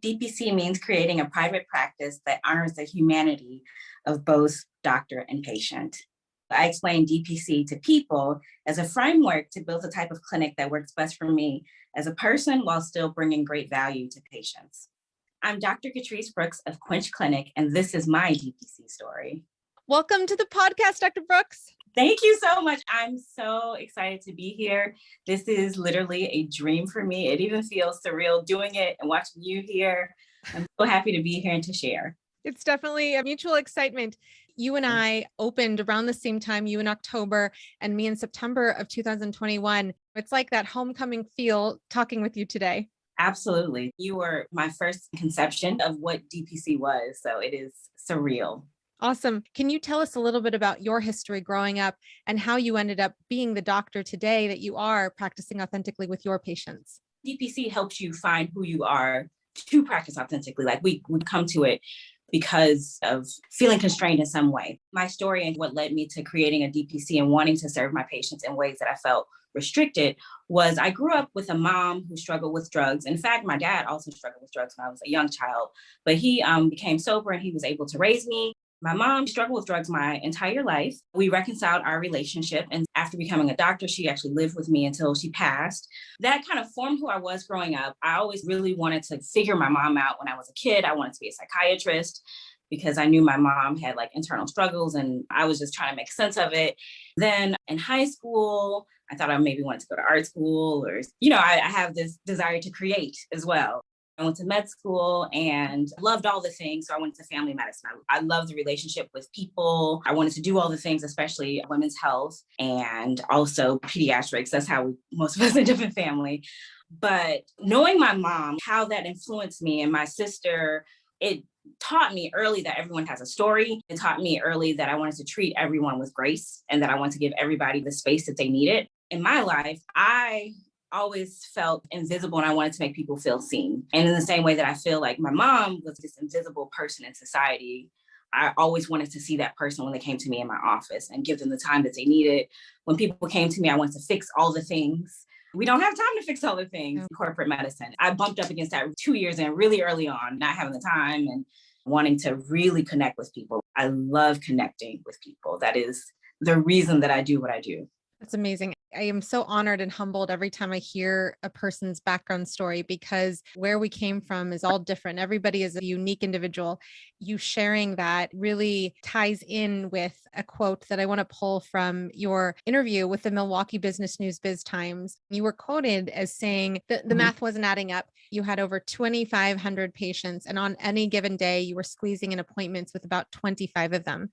DPC means creating a private practice that honors the humanity of both doctor and patient. I explain DPC to people as a framework to build a type of clinic that works best for me as a person while still bringing great value to patients. I'm Dr. Katrice Brooks of Quench Clinic, and this is my DPC story. Welcome to the podcast, Dr. Brooks. Thank you so much. I'm so excited to be here. This is literally a dream for me. It even feels surreal doing it and watching you here. I'm so happy to be here and to share. It's definitely a mutual excitement. You and I opened around the same time, you in October and me in September of 2021. It's like that homecoming feel talking with you today. Absolutely. You were my first conception of what DPC was, so it is surreal. Awesome. Can you tell us a little bit about your history growing up and how you ended up being the doctor today that you are practicing authentically with your patients? DPC helps you find who you are to practice authentically. Like we come to it because of feeling constrained in some way. My story and what led me to creating a DPC and wanting to serve my patients in ways that I felt restricted was I grew up with a mom who struggled with drugs. In fact, my dad also struggled with drugs when I was a young child, but he became sober and he was able to raise me. My mom struggled with drugs my entire life. We reconciled our relationship. And after becoming a doctor, she actually lived with me until she passed. That kind of formed who I was growing up. I always really wanted to figure my mom out when I was a kid. I wanted to be a psychiatrist because I knew my mom had like internal struggles and I was just trying to make sense of it. Then in high school, I thought I maybe wanted to go to art school or, I have this desire to create as well. I went to med school and loved all the things. So I went to family medicine. I love the relationship with people. I wanted to do all the things, especially women's health and also pediatrics. That's how most of us end up in family. But knowing my mom, how that influenced me and my sister, it taught me early that everyone has a story. It taught me early that I wanted to treat everyone with grace and that I wanted to give everybody the space that they needed. In my life, I always felt invisible and I wanted to make people feel seen. And in the same way that I feel like my mom was this invisible person in society, I always wanted to see that person when they came to me in my office and give them the time that they needed. When people came to me, I wanted to fix all the things. We don't have time to fix all the things in corporate medicine. I bumped up against that 2 years in really early on, not having the time and wanting to really connect with people. I love connecting with people. That is the reason that I do what I do. That's amazing. I am so honored and humbled every time I hear a person's background story because where we came from is all different. Everybody is a unique individual. You sharing that really ties in with a quote that I want to pull from your interview with the Milwaukee Business News Biz Times. You were quoted as saying that the math wasn't adding up. You had over 2,500 patients, and on any given day, you were squeezing in appointments with about 25 of them.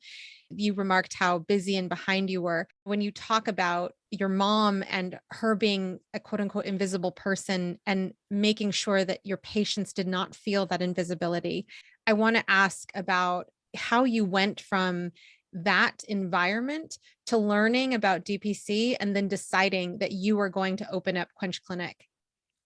You remarked how busy and behind you were. When you talk about your mom and her being a quote unquote invisible person and making sure that your patients did not feel that invisibility, I want to ask about how you went from that environment to learning about DPC and then deciding that you were going to open up Quench Clinic.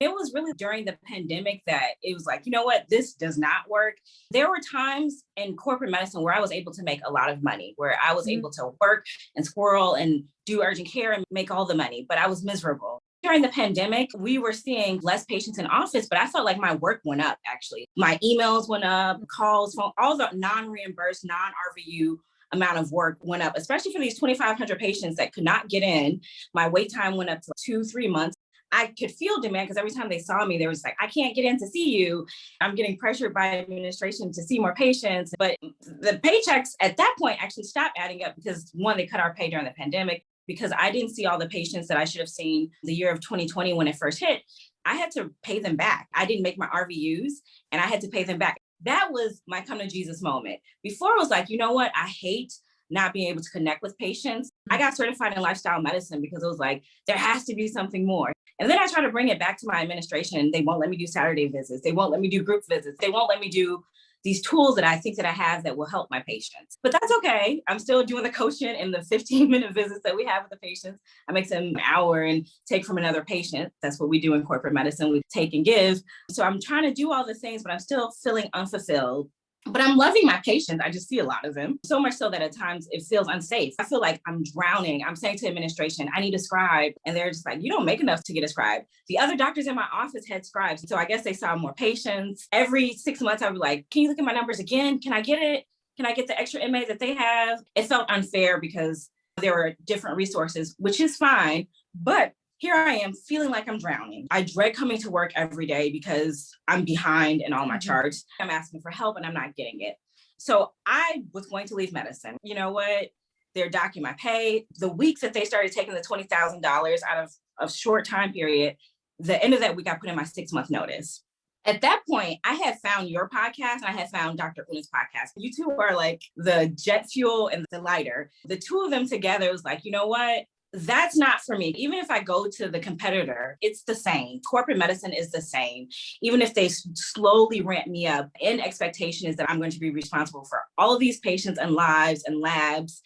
It was really during the pandemic that it was like, you know what, this does not work. There were times in corporate medicine where I was able to make a lot of money, where I was able to work and squirrel and do urgent care and make all the money, but I was miserable. During the pandemic, we were seeing less patients in office, but I felt like my work went up, actually. My emails went up, calls, phone, all the non-reimbursed, non-RVU amount of work went up, especially for these 2,500 patients that could not get in. My wait time went up to 2-3 months. I could feel demand because every time they saw me, they were just like, I can't get in to see you. I'm getting pressured by administration to see more patients. But the paychecks at that point actually stopped adding up because one, they cut our pay during the pandemic because I didn't see all the patients that I should have seen the year of 2020 when it first hit. I had to pay them back. I didn't make my RVUs and I had to pay them back. That was my come to Jesus moment. Before it was like, you know what? I hate not being able to connect with patients. I got certified in lifestyle medicine because it was like, there has to be something more. And then I try to bring it back to my administration. They won't let me do Saturday visits. They won't let me do group visits. They won't let me do these tools that I think that I have that will help my patients. But that's okay. I'm still doing the coaching and the 15-minute visits that we have with the patients. I make them an hour and take from another patient. That's what we do in corporate medicine. We take and give. So I'm trying to do all the things, but I'm still feeling unfulfilled. But I'm loving my patients. I just see a lot of them. So much so that at times it feels unsafe. I feel like I'm drowning. I'm saying to administration, I need a scribe. And they're just like, you don't make enough to get a scribe. The other doctors in my office had scribes. So I guess they saw more patients. Every 6 months, I would be like, can you look at my numbers again? Can I get it? Can I get the extra MA that they have? It felt unfair because there were different resources, which is fine. But here I am feeling like I'm drowning. I dread coming to work every day because I'm behind in all my charts. I'm asking for help and I'm not getting it. So I was going to leave medicine. You know what? They're docking my pay. The weeks that they started taking the $20,000 out of a short time period, the end of that week, I put in my 6-month notice. At that point, I had found your podcast and I had found Dr. Una's podcast. You two are like the jet fuel and the lighter. The two of them together was like, you know what? That's not for me. Even if I go to the competitor, it's the same. Corporate medicine is the same. Even if they slowly ramp me up, and expectation is that I'm going to be responsible for all of these patients and lives and labs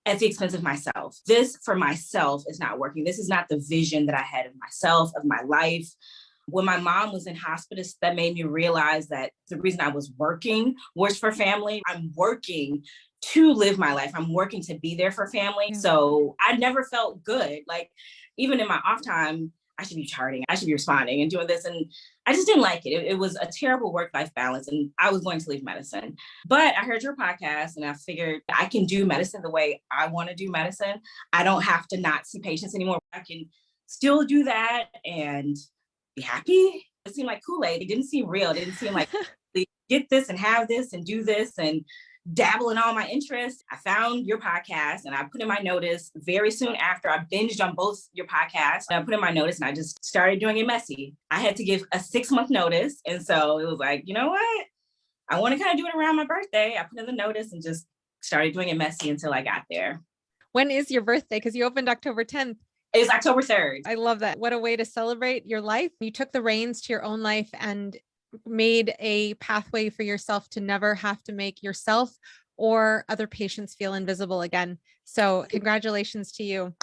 at the expense of myself. This for myself is not working. This is not the vision that I had of myself, of my life. When my mom was in hospice, that made me realize that the reason I was working was for family. I'm working to live my life. I'm working to be there for family. Yeah. So I never felt good. Like even in my off time, I should be charting, I should be responding and doing this. And I just didn't like it. It was a terrible work-life balance and I was going to leave medicine. But I heard your podcast and I figured I can do medicine the way I want to do medicine. I don't have to not see patients anymore. I can still do that and be happy. It seemed like Kool-Aid. It didn't seem real. It didn't seem like get this and have this and do this and dabble in all my interests. I found your podcast and I put in my notice very soon after. I binged on both your podcasts. I put in my notice and I just started doing it messy. I had to give a 6-month notice. And so it was like, you know what? I want to kind of do it around my birthday. I put in the notice and just started doing it messy until I got there. When is your birthday? Because you opened October 10th. It's October 3rd. I love that. What a way to celebrate your life. You took the reins to your own life and made a pathway for yourself to never have to make yourself or other patients feel invisible again. So congratulations to you.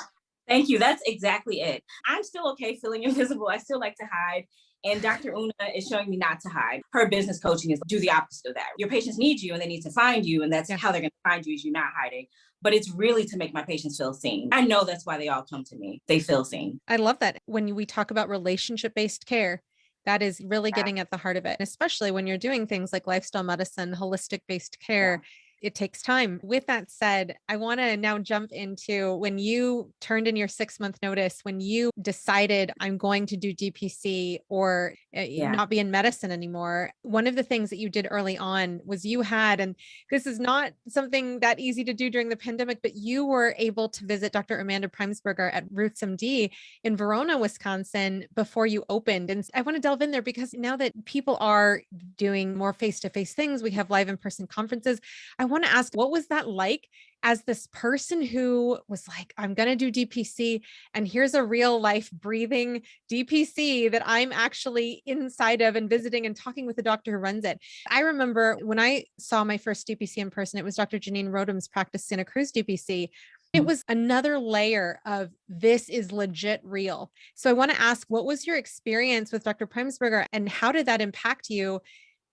Thank you. That's exactly it. I'm still okay feeling invisible. I still like to hide. And Dr. Una is showing me not to hide. Her business coaching is do the opposite of that. Your patients need you and they need to find you. And that's how they're going to find you is you not hiding. But it's really to make my patients feel seen. I know that's why they all come to me. They feel seen. I love that. When we talk about relationship-based care, that is really getting at the heart of it. And especially when you're doing things like lifestyle medicine, holistic-based care, it takes time. With that said, I want to now jump into when you turned in your 6-month notice, when you decided I'm going to do DPC or not be in medicine anymore. One of the things that you did early on was you had, and this is not something that easy to do during the pandemic, but you were able to visit Dr. Amanda Primsberger at Ruthsomm in Verona, Wisconsin before you opened. And I want to delve in there because now that people are doing more face-to-face things, we have live in-person conferences. I want to ask, what was that like as this person who was like, I'm going to do DPC and here's a real life breathing DPC that I'm actually inside of and visiting and talking with the doctor who runs it. I remember when I saw my first DPC in person, it was Dr. Janine Rodham's practice Santa Cruz DPC. It was another layer of this is legit real. So I want to ask, what was your experience with Dr. Primsberger and how did that impact you?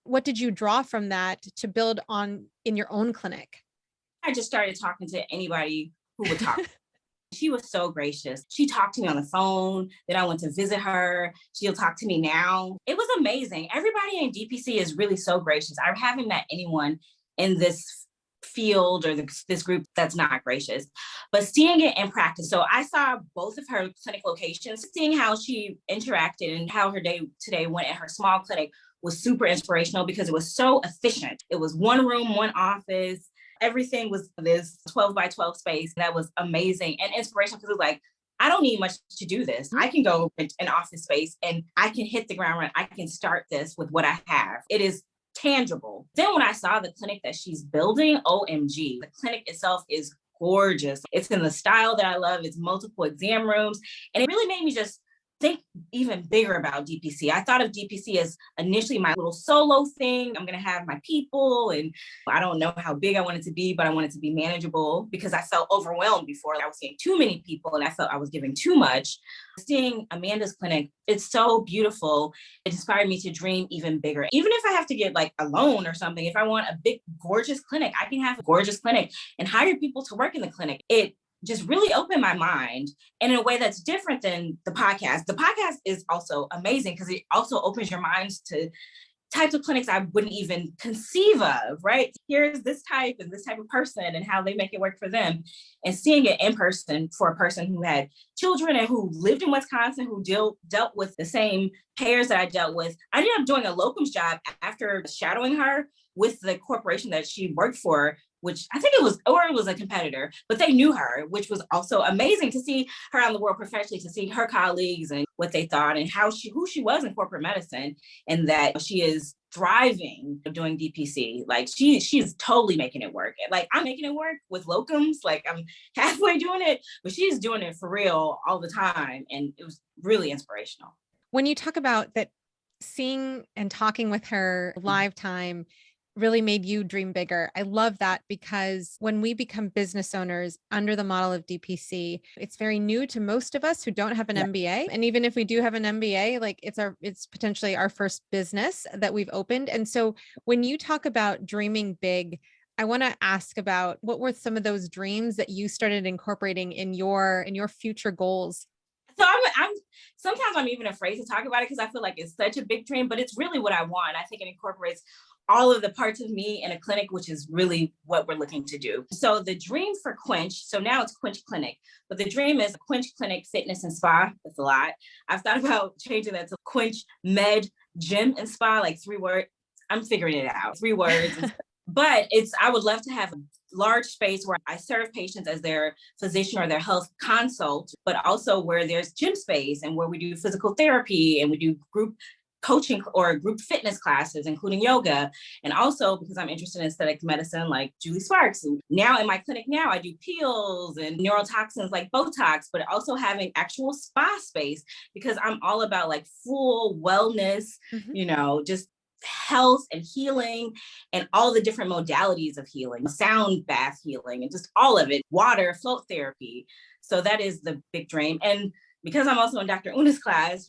What did you draw from that to build on in your own clinic? I just started talking to anybody who would talk. She was so gracious. She talked to me on the phone. Then I went to visit her. She'll talk to me now. It was amazing. Everybody in DPC is really so gracious. I haven't met anyone in this field or this group that's not gracious, but seeing it in practice. So I saw both of her clinic locations, seeing how she interacted and how her day today went at her small clinic was super inspirational because it was so efficient. It was one room, one office. Everything was this 12 by 12 space. That was amazing and inspirational because it was like, I don't need much to do this. I can go in an office space and I can hit the ground running. I can start this with what I have. It is tangible. Then when I saw the clinic that she's building, OMG, the clinic itself is gorgeous. It's in the style that I love. It's multiple exam rooms. And it really made me just think even bigger about DPC. I thought of DPC as initially my little solo thing. I'm going to have my people, and I don't know how big I want it to be, but I want it to be manageable because I felt overwhelmed before. I was seeing too many people and I felt I was giving too much. Seeing Amanda's clinic, it's so beautiful. It inspired me to dream even bigger. Even if I have to get like a loan or something, if I want a big, gorgeous clinic, I can have a gorgeous clinic and hire people to work in the clinic. It just really opened my mind, and in a way that's different than the podcast. The podcast is also amazing because it also opens your minds to types of clinics I wouldn't even conceive of, right? Here's this type and this type of person and how they make it work for them. And seeing it in person for a person who had children and who lived in Wisconsin, who dealt with the same payers that I dealt with. I ended up doing a locums job after shadowing her with the corporation that she worked for, which I think it was a competitor, but they knew her, which was also amazing to see her on the world professionally, to see her colleagues and what they thought and who she was in corporate medicine, and that she is thriving doing DPC. Like she's totally making it work. Like I'm making it work with locums, like I'm halfway doing it, but she's doing it for real all the time. And it was really inspirational. When you talk about that, seeing and talking with her live time really made you dream bigger. I love that because when we become business owners under the model of DPC, it's very new to most of us who don't have an MBA. And even if we do have an MBA, like it's potentially our first business that we've opened. And so when you talk about dreaming big, I want to ask about what were some of those dreams that you started incorporating in your future goals? So I'm sometimes I'm even afraid to talk about it because I feel like it's such a big dream, but it's really what I want. I think it incorporates all of the parts of me in a clinic, which is really what we're looking to do. So the dream for Quench, so now it's Quench Clinic, but the dream is Quench Clinic Fitness and Spa. That's a lot. I've thought about changing that to Quench Med Gym and Spa, like 3 words. I'm figuring it out, 3 words. But I would love to have a large space where I serve patients as their physician or their health consult, but also where there's gym space and where we do physical therapy and we do group coaching or group fitness classes, including yoga. And also because I'm interested in aesthetic medicine, like Julie Sparks. And now in my clinic now, I do peels and neurotoxins like Botox, but also having actual spa space because I'm all about like full wellness, just health and healing and all the different modalities of healing, sound bath healing, and just all of it, water, float therapy. So that is the big dream. And because I'm also in Dr. Una's class,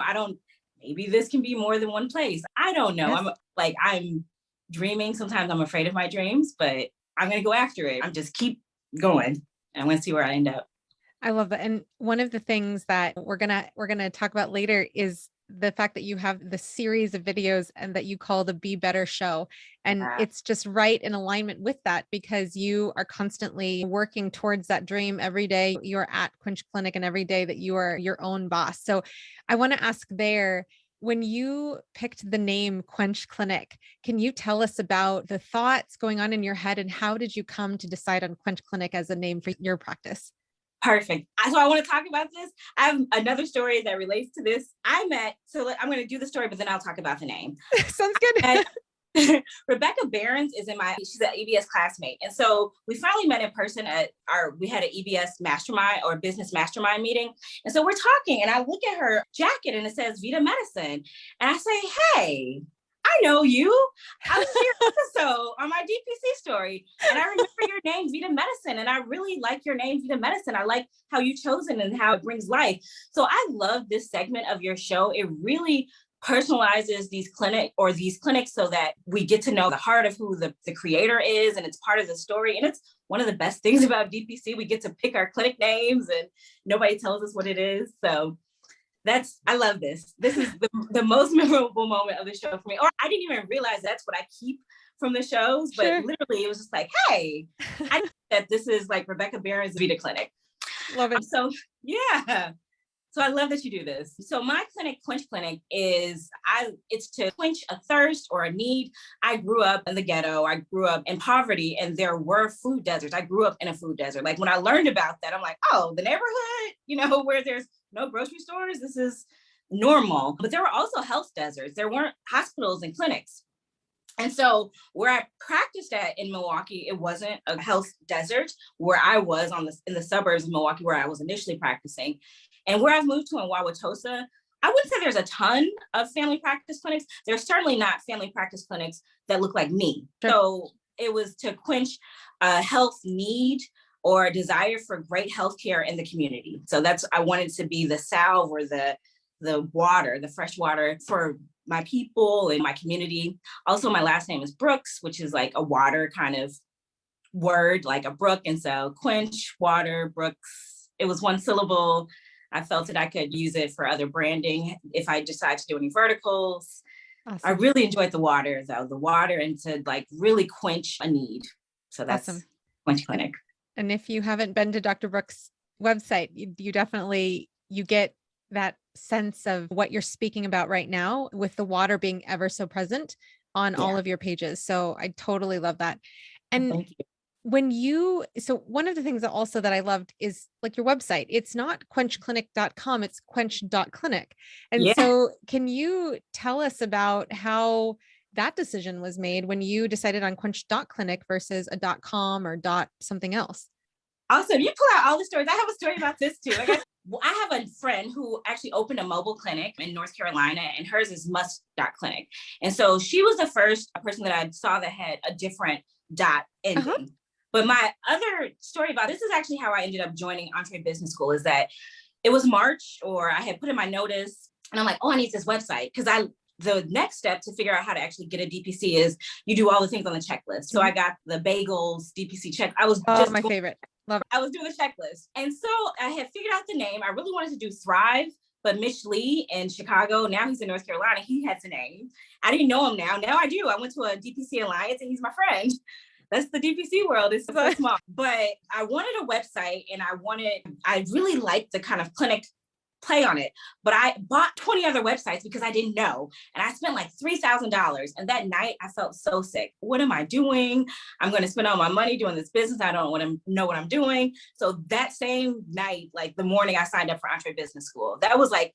maybe this can be more than one place. I don't know. Yes. I'm dreaming. Sometimes I'm afraid of my dreams, but I'm going to go after it. I'm just keep going. And I'm going to see where I end up. I love that. And one of the things that we're going to talk about later is the fact that you have the series of videos and that you call the Be Better Show. And it's just right in alignment with that because you are constantly working towards that dream every day. You're at Quench Clinic and every day that you are your own boss. So I want to ask there, when you picked the name Quench Clinic, can you tell us about the thoughts going on in your head and how did you come to decide on Quench Clinic as a name for your practice? Perfect. So I want to talk about this. I have another story that relates to this. I'm going to do the story, but then I'll talk about the name. Sounds good. Rebecca Behrens is she's an EBS classmate. And so we finally met in person we had an EBS mastermind or business mastermind meeting. And so we're talking and I look at her jacket and it says Vita Medicine. And I say, hey, I know you. I was your episode on my DPC story. And I remember your name, Vita Medicine. And I really like your name, Vita Medicine. I like how you chose it and how it brings life. So I love this segment of your show. It really personalizes these clinics so that we get to know the heart of who the creator is. And it's part of the story. And it's one of the best things about DPC. We get to pick our clinic names and nobody tells us what it is. So I love this. This is the most memorable moment of the show for me. Or I didn't even realize that's what I keep from the shows, but literally it was just like, hey, I know that this is like Rebecca Behrens' Vita Clinic. Love it. So yeah. So I love that you do this. So my clinic, Quench Clinic, it's to quench a thirst or a need. I grew up in the ghetto. I grew up in poverty and there were food deserts. I grew up in a food desert. Like when I learned about that, I'm like, oh, the neighborhood, where there's no grocery stores, this is normal. But there were also health deserts. There weren't hospitals and clinics. And so where I practiced at in Milwaukee, it wasn't a health desert where I was in the suburbs of Milwaukee, where I was initially practicing. And where I've moved to in Wauwatosa, I wouldn't say there's a ton of family practice clinics. There's certainly not family practice clinics that look like me. Sure. So it was to quench a health need or a desire for great healthcare in the community. So I wanted to be the salve or the water, the fresh water for my people and my community. Also, my last name is Brooks, which is like a water kind of word, like a brook. And so quench, water, Brooks, it was one syllable. I felt that I could use it for other branding if I decide to do any verticals. Awesome. I really enjoyed the water though, and to like really quench a need. So that's awesome. Quench Clinic. And if you haven't been to Dr. Brooks' website, you definitely, you get that sense of what you're speaking about right now with the water being ever so present on all of your pages. So I totally love that. And thank you. So one of the things that also that I loved is like your website, it's not quenchclinic.com, it's quench.clinic. And so can you tell us about how that decision was made when you decided on quench.clinic versus a .com or .something else? Awesome. You pull out all the stories. I have a story about this too. I have a friend who actually opened a mobile clinic in North Carolina, and hers is must.clinic. And so she was the first person that I saw that had a different dot ending. But my other story about this is actually how I ended up joining Entree Business School, is that it was March, or I had put in my notice and I'm like, oh, I need this website. Because the next step to figure out how to actually get a DPC is you do all the things on the checklist. So I got the bagels DPC check. I was just my favorite. Love it. I was doing the checklist. And so I had figured out the name. I really wanted to do Thrive, but Mitch Lee in Chicago, now he's in North Carolina, he has a name. I didn't know him now. Now I do. I went to a DPC Alliance and he's my friend. That's the DPC world. It's so small. But I wanted a website, and I really liked the kind of clinic play on it. But I bought 20 other websites because I didn't know. And I spent like $3,000. And that night I felt so sick. What am I doing? I'm going to spend all my money doing this business. I don't want to know what I'm doing. So that same night, like the morning I signed up for Entree Business School, that was like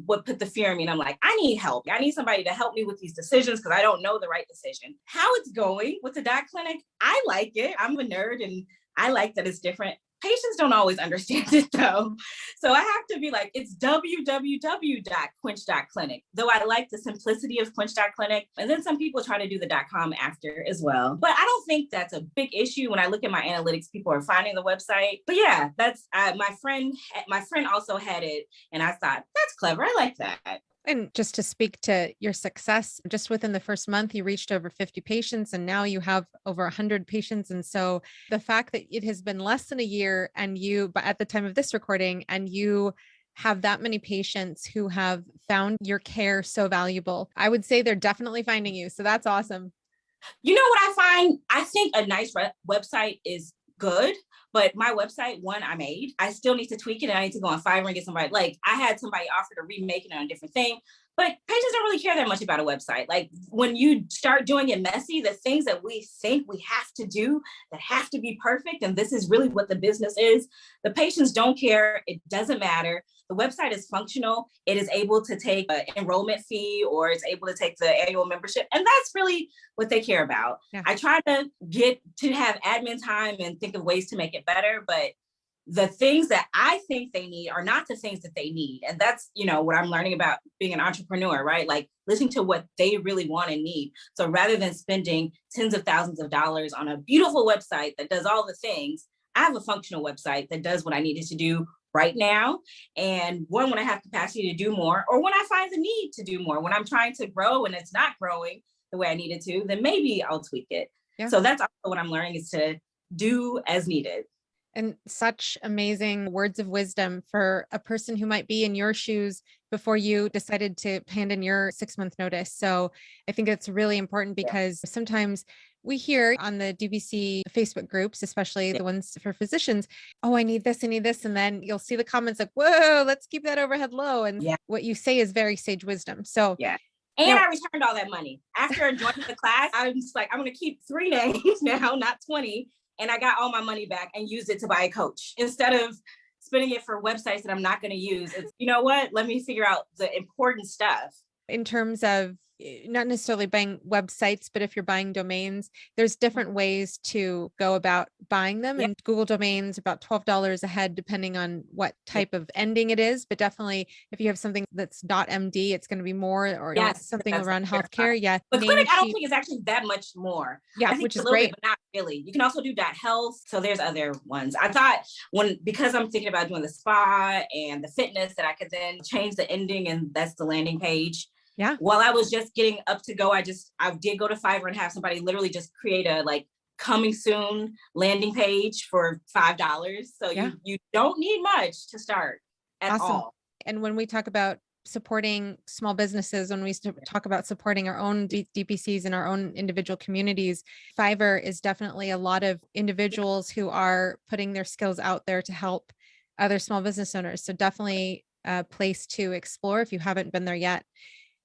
what put the fear in me. And I'm like, I need help. I need somebody to help me with these decisions because I don't know the right decision. How it's going with the dot clinic, I like it. I'm a nerd and I like that it's different. Patients don't always understand it though. So I have to be like, it's www.quench.clinic. Though I like the simplicity of quench.clinic. And then some people try to do the .com after as well. But I don't think that's a big issue. When I look at my analytics, people are finding the website. But yeah, that's my friend also had it. And I thought, that's clever. I like that. And just to speak to your success, just within the first month, you reached over 50 patients and now you have over 100 patients. And so the fact that it has been less than a year but at the time of this recording, and you have that many patients who have found your care so valuable, I would say they're definitely finding you. So that's awesome. You know what I find? I think a nice website is good. But my website, one I made, I still need to tweak it. And I need to go on Fiverr and get somebody, like I had somebody offer to remake it on a different thing. But patients don't really care that much about a website. Like when you start doing it messy, the things that we think we have to do that have to be perfect, and this is really what the business is, the patients don't care. It doesn't matter. The website is functional. It is able to take an enrollment fee, or it's able to take the annual membership. And that's really what they care about. Yeah. I try to get to have admin time and think of ways to make it better, but the things that I think they need are not the things that they need. And that's, what I'm learning about being an entrepreneur, right? Like listening to what they really want and need. So rather than spending tens of thousands of dollars on a beautiful website that does all the things, I have a functional website that does what I needed to do right now. And when I have capacity to do more, or when I find the need to do more, when I'm trying to grow and it's not growing the way I need it to, then maybe I'll tweak it. Yeah. So that's also what I'm learning, is to do as needed. And such amazing words of wisdom for a person who might be in your shoes before you decided to hand in your 6-month notice. So I think it's really important, because sometimes we hear on the DPC Facebook groups, especially the ones for physicians, oh, I need this. And then you'll see the comments like, whoa, let's keep that overhead low. And what you say is very sage wisdom. So yeah. And I returned all that money. After joining the class, I was like, I'm going to keep 3 names now, not 20. And I got all my money back and used it to buy a coach instead of spending it for websites that I'm not going to use. It's, you know what? Let me figure out the important stuff. In terms of not necessarily buying websites, but if you're buying domains, there's different ways to go about buying them. Yeah. And Google domains about $12 a head, depending on what type of ending it is. But definitely if you have something that's .md, it's going to be more, or Yes, something that's around healthcare. Yeah. but clinic, I don't Namecheap. think it's actually that much more. Yeah, I think which a is little bit, great. but not really. You can also do .health. So there's other ones. I thought because I'm thinking about doing the spa and the fitness, that I could then change the ending, and that's the landing page. Yeah. While I was just getting up to go, I did go to Fiverr and have somebody literally just create a coming soon landing page for $5. So Yeah. you don't need much to start at Awesome. all. And when we talk about supporting small businesses, when we talk about supporting our own DPCs in our own individual communities, Fiverr is definitely a lot of individuals who are putting their skills out there to help other small business owners. So definitely a place to explore if you haven't been there yet.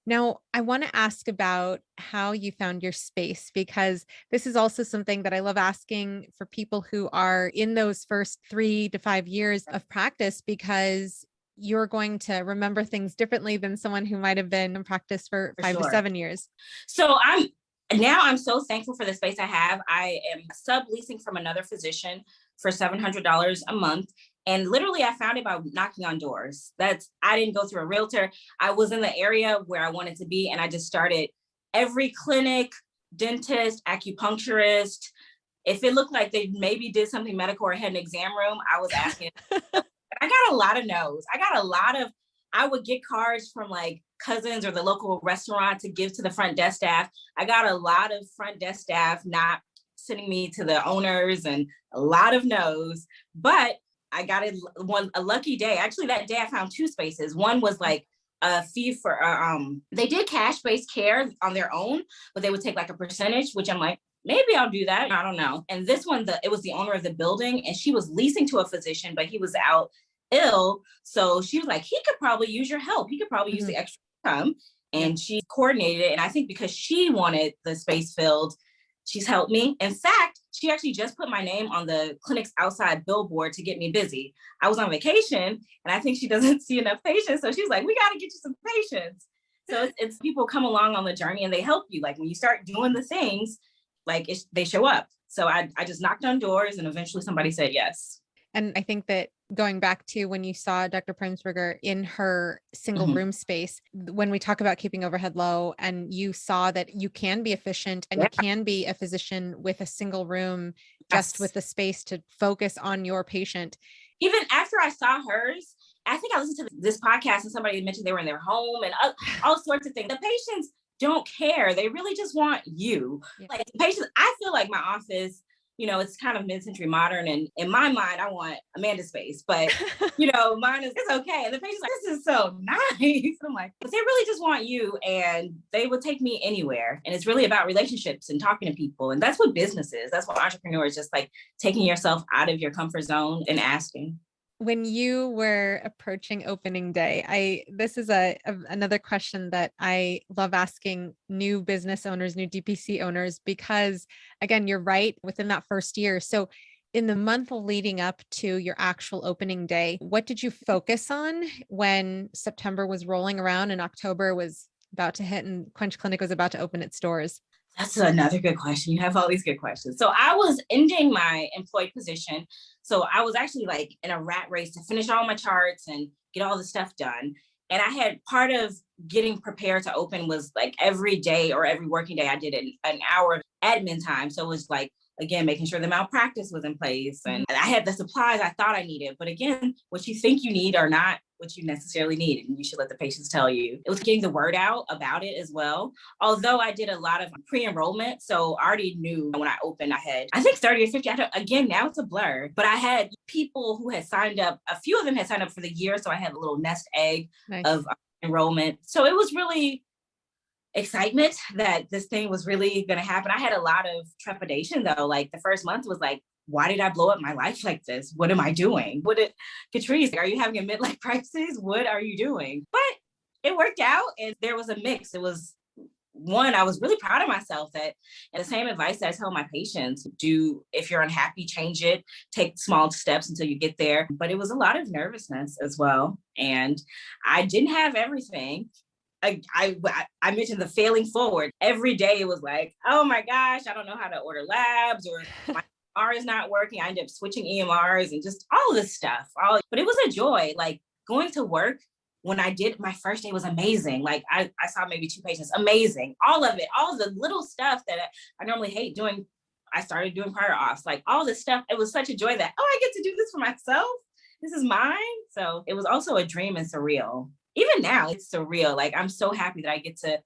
Now, I want to ask about how you found your space, because this is also something that I love asking for people who are in those first 3 to 5 years of practice, because you're going to remember things differently than someone who might have been in practice for 5 to sure. 7 years. So I'm so thankful for the space I have. I am subleasing from another physician for $700 a month. And literally I found it by knocking on doors. I didn't go through a realtor. I was in the area where I wanted to be. And I just started every clinic, dentist, acupuncturist. If it looked like they maybe did something medical or had an exam room, I was asking. I got a lot of no's. I would get cards from cousins or the local restaurant to give to the front desk staff. I got a lot of front desk staff not sending me to the owners, and a lot of no's. But I got a lucky day. Actually, that day I found 2 spaces. One was a fee for, they did cash-based care on their own, but they would take a percentage, which I'm like, maybe I'll do that. I don't know. And this one, it was the owner of the building, and she was leasing to a physician, but he was out ill. So she was like, he could probably use your help. He could probably use the extra income. And she coordinated it. And I think because she wanted the space filled, she's helped me. In fact, she actually just put my name on the clinic's outside billboard to get me busy. I was on vacation, and I think she doesn't see enough patients. So she's like, we got to get you some patients. So it's people come along on the journey and they help you. When you start doing the things, they show up. So I just knocked on doors, and eventually somebody said yes. And I think that going back to when you saw Dr. Primsberger in her single room space, when we talk about keeping overhead low, and you saw that you can be efficient and you can be a physician with a single room, just with the space to focus on your patient. Even after I saw hers, I think I listened to this podcast and somebody mentioned they were in their home and all sorts of things. The patients don't care. They really just want you. The patients, I feel like my office, it's kind of mid-century modern, and in my mind, I want Amanda's space, but mine it's okay. And the patient's like, this is so nice. And I'm like, but they really just want you, and they would take me anywhere. And it's really about relationships and talking to people. And that's what business is. That's what entrepreneur is, just taking yourself out of your comfort zone and asking. When you were approaching opening day, this is another question that I love asking new business owners, new DPC owners, because again, you're right, within that first year. So in the month leading up to your actual opening day, what did you focus on when September was rolling around and October was about to hit and Quench Clinic was about to open its doors? That's another good question. You have all these good questions. So I was ending my employed position. So I was actually in a rat race to finish all my charts and get all the stuff done. And I had part of getting prepared to open was every day or every working day, I did an hour of admin time. So it was again, making sure the malpractice was in place. And I had the supplies I thought I needed. But again, what you think you need are not what you necessarily need. And you should let the patients tell you. It was getting the word out about it as well. Although I did a lot of pre-enrollment. So I already knew when I opened, I think 30 or 50. Again, now it's a blur. But I had people who had signed up. A few of them had signed up for the year. So I had a little nest egg of enrollment. So it was really excitement that this thing was really going to happen. I had a lot of trepidation though. The first month was why did I blow up my life like this? What am I doing? Katrice, are you having a midlife crisis? What are you doing? But it worked out, and there was a mix. It was one, I was really proud of myself and the same advice that I tell my patients, if you're unhappy, change it, take small steps until you get there. But it was a lot of nervousness as well. And I didn't have everything. I mentioned the failing forward. Every day it was like, oh my gosh, I don't know how to order labs, or my EMR is not working. I ended up switching EMRs and just all of this stuff. But it was a joy. Like going to work, when I did my first day was amazing. Like I saw maybe 2 patients, amazing. All of it, all the little stuff that I normally hate doing, I started doing prior auths, like all this stuff. It was such a joy that, I get to do this for myself. This is mine. So it was also a dream and surreal. Even now it's surreal. Like I'm so happy that I get to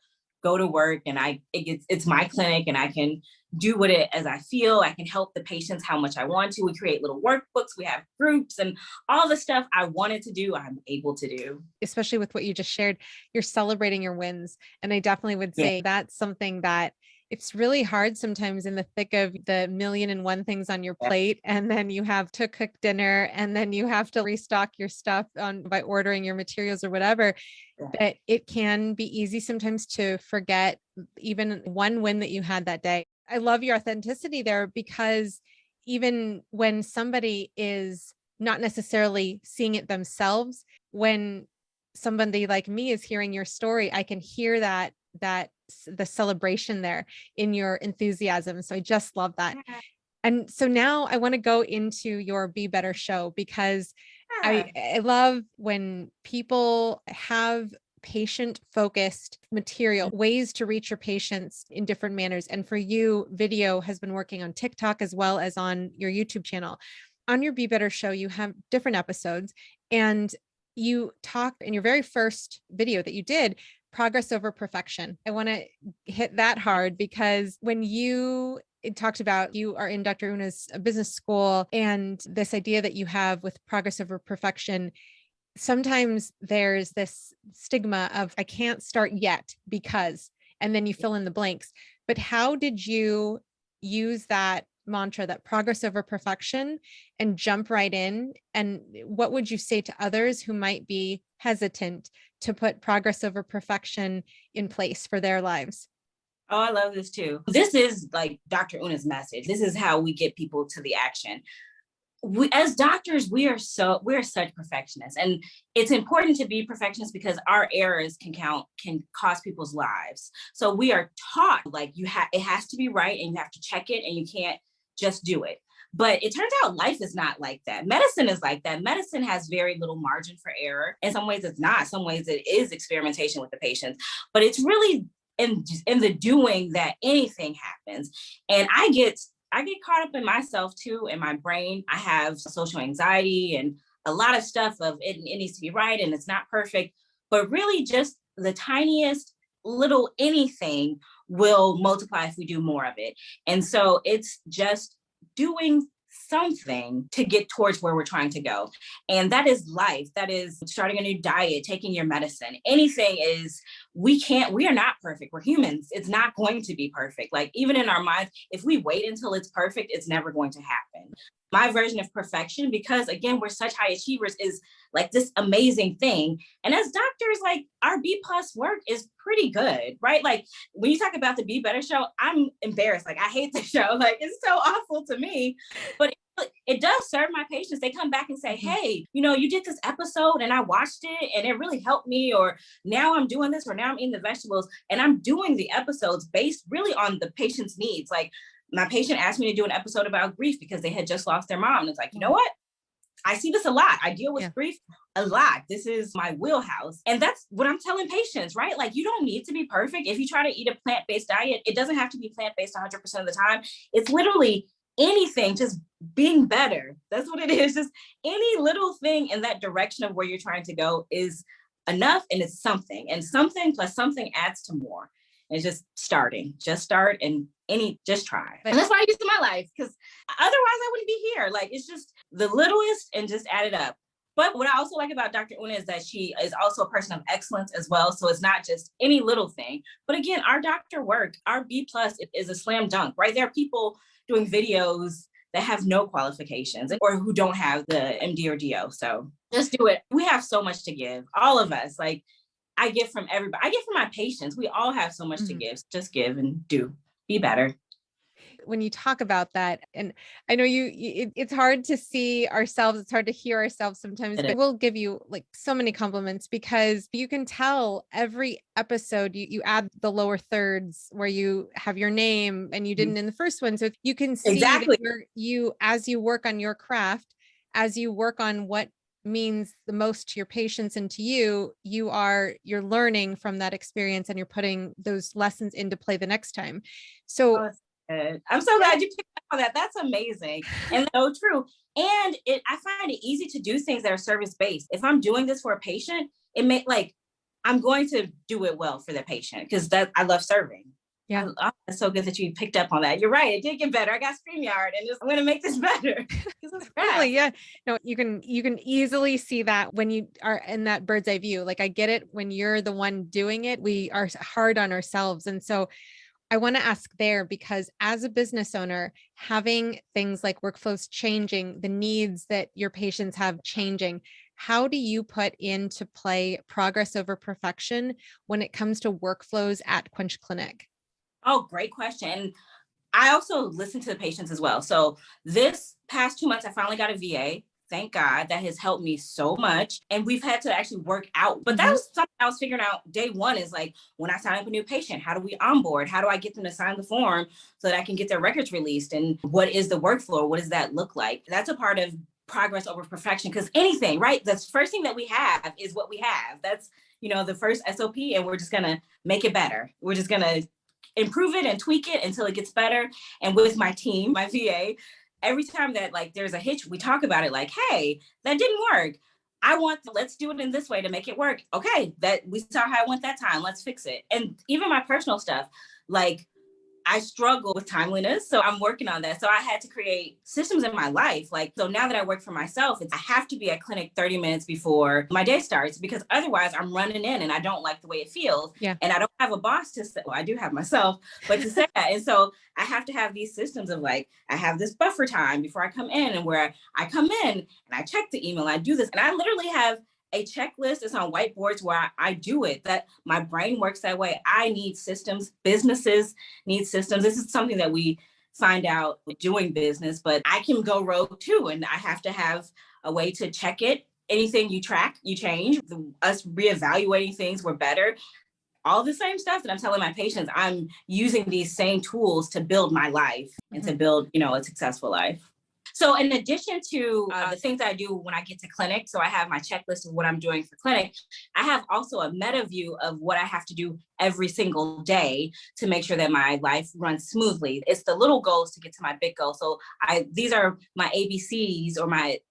go to work and it's my clinic and I can do what it as I feel. I can help the patients how much I want to. We create little workbooks, we have groups, and all the stuff I wanted to do, I'm able to do. Especially with what you just shared, you're celebrating your wins. And I definitely would say that's something that it's really hard sometimes in the thick of the 1,000,001 things on your plate. And then you have to cook dinner and then you have to restock your stuff by ordering your materials or whatever. But it can be easy sometimes to forget even one win that you had that day. I love your authenticity there, because even when somebody is not necessarily seeing it themselves, when somebody like me is hearing your story, I can hear that the celebration there in your enthusiasm. So I just love that. And so now I want to go into your Be Better show, because I love when people have patient-focused material, ways to reach your patients in different manners. And for you, video has been working on TikTok as well as on your YouTube channel. On your Be Better show, you have different episodes, and you talk in your very first video that you did, progress over perfection. I want to hit that hard, because when it talked about you are in Dr. Una's business school, and this idea that you have with progress over perfection, sometimes there's this stigma of I can't start yet because, and then you fill in the blanks. But how did you use that mantra, that progress over perfection, and jump right in? And what would you say to others who might be hesitant to put progress over perfection in place for their lives? Oh, I love this too. This is like Dr. Una's message. This is how we get people to the action. We, as doctors, we're such perfectionists, and it's important to be perfectionists because our errors can cost people's lives. So we are taught like it has to be right, and you have to check it, and you can't just do it. But it turns out life is not like that. Medicine is like that. Medicine has very little margin for error. In some ways it's not. In some ways it is experimentation with the patients, but it's really in the doing that anything happens. And I get caught up in myself too, in my brain. I have social anxiety and a lot of stuff of it needs to be right and it's not perfect, but really just the tiniest little anything will multiply if we do more of it. And so it's just doing something to get towards where we're trying to go. And that is life. That is starting a new diet, taking your medicine. Anything is, we are not perfect. We're humans. It's not going to be perfect. Like even in our minds, if we wait until it's perfect, it's never going to happen. My version of perfection, because again, we're such high achievers, is like this amazing thing. And as doctors, like our B+ work is pretty good, right? Like when you talk about the Be Better show, I'm embarrassed. Like I hate the show. Like it's so awful to me, but it does serve my patients. They come back and say, hey, you did this episode and I watched it and it really helped me, or now I'm doing this, or now I'm eating the vegetables, and I'm doing the episodes based really on the patient's needs. Like my patient asked me to do an episode about grief because they had just lost their mom. And it's like, you know what? I see this a lot. I deal with grief a lot. This is my wheelhouse. And that's what I'm telling patients, right? Like you don't need to be perfect. If you try to eat a plant-based diet, it doesn't have to be plant-based 100% of the time. It's literally anything, just being better. That's what it is. Just any little thing in that direction of where you're trying to go is enough, and it's something. And something plus something adds to more. And it's just starting. Just start and just try. And that's what I use in my life, because otherwise I wouldn't be here. Like it's just the littlest and just add it up. But what I also like about Dr. Una is that she is also a person of excellence as well. So it's not just any little thing. But again, our doctor work, our B+ is a slam dunk, right? There are people doing videos that have no qualifications or who don't have the MD or DO. So just do it. We have so much to give. All of us, like I get from everybody. I get from my patients. We all have so much to give. Just give and do. Be better. when you talk about that, and I know it's hard to see ourselves, it's hard to hear ourselves sometimes, but we'll give you like so many compliments because you can tell every episode you add the lower thirds where you have your name and you didn't in the first one. So you can see Exactly. that as you work on your craft, as you work on what means the most to your patients and to you're learning from that experience and you're putting those lessons into play the next time. So I'm so glad you picked up on that. That's amazing. And so true. And I find it easy to do things that are service-based. If I'm doing this for a patient, I'm going to do it well for the patient because I love serving. Yeah. It's so good that you picked up on that. You're right. It did get better. I got StreamYard and I'm going to make this better. Totally, yeah. No, you can easily see that when you are in that bird's eye view. Like I get it when you're the one doing it, we are hard on ourselves. And so I want to ask there, because as a business owner, having things like workflows changing, the needs that your patients have changing, how do you put into play progress over perfection when it comes to workflows at Quench Clinic? Oh, great question. I also listen to the patients as well. So this past 2 months, I finally got a VA. Thank God, that has helped me so much. And we've had to actually work out. But that was something I was figuring out day one is like, when I sign up a new patient, how do we onboard? How do I get them to sign the form so that I can get their records released? And what is the workflow? What does that look like? That's a part of progress over perfection, because anything, right? The first thing that we have is what we have. That's, the first SOP, and we're just going to make it better. We're just going to improve it and tweak it until it gets better. And with my team, my VA, every time that there's a hitch, we talk about it like, hey, that didn't work. Let's do it in this way to make it work. Okay, that we saw how it went that time. Let's fix it. And even my personal stuff, like I struggle with timeliness. So I'm working on that. So I had to create systems in my life. So now that I work for myself, I have to be at clinic 30 minutes before my day starts, because otherwise I'm running in and I don't like the way it feels. Yeah. And I don't have a boss to say, well, I do have myself, but to say that. And so I have to have these systems of I have this buffer time before I come in, and where I come in and I check the email, I do this. And I literally have a checklist. It's on whiteboards where I do it, that my brain works that way. I need systems. Businesses need systems. This is something that we find out doing business, but I can go rogue too. And I have to have a way to check it. Anything you track, you change. Us reevaluating things, we're better. All the same stuff that I'm telling my patients, I'm using these same tools to build my life and to build, a successful life. So in addition to the things that I do when I get to clinic, so I have my checklist of what I'm doing for clinic, I have also a meta view of what I have to do every single day to make sure that my life runs smoothly. It's the little goals to get to my big goal. So these are my ABCs,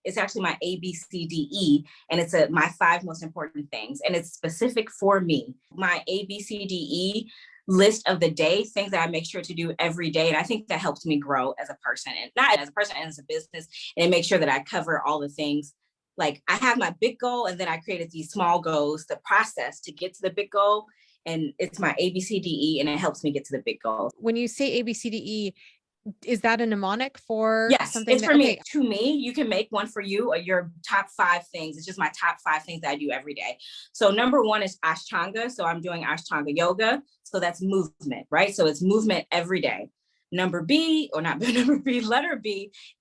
it's actually my ABCDE, and it's my 5 most important things. And it's specific for me. My ABCDE list of the day, things that I make sure to do every day. And I think that helps me grow as a person, and not as a person, and as a business, and make sure that I cover all the things. I have my big goal, and then I created these small goals, the process to get to the big goal. And it's my ABCDE, and it helps me get to the big goal. When you say ABCDE, is that a mnemonic for something? It's for me. To me, you can make one for you, or your top 5 things. It's just my top 5 things that I do every day. So number 1 is Ashtanga. So I'm doing Ashtanga yoga. So that's movement, right? So it's movement every day. Letter B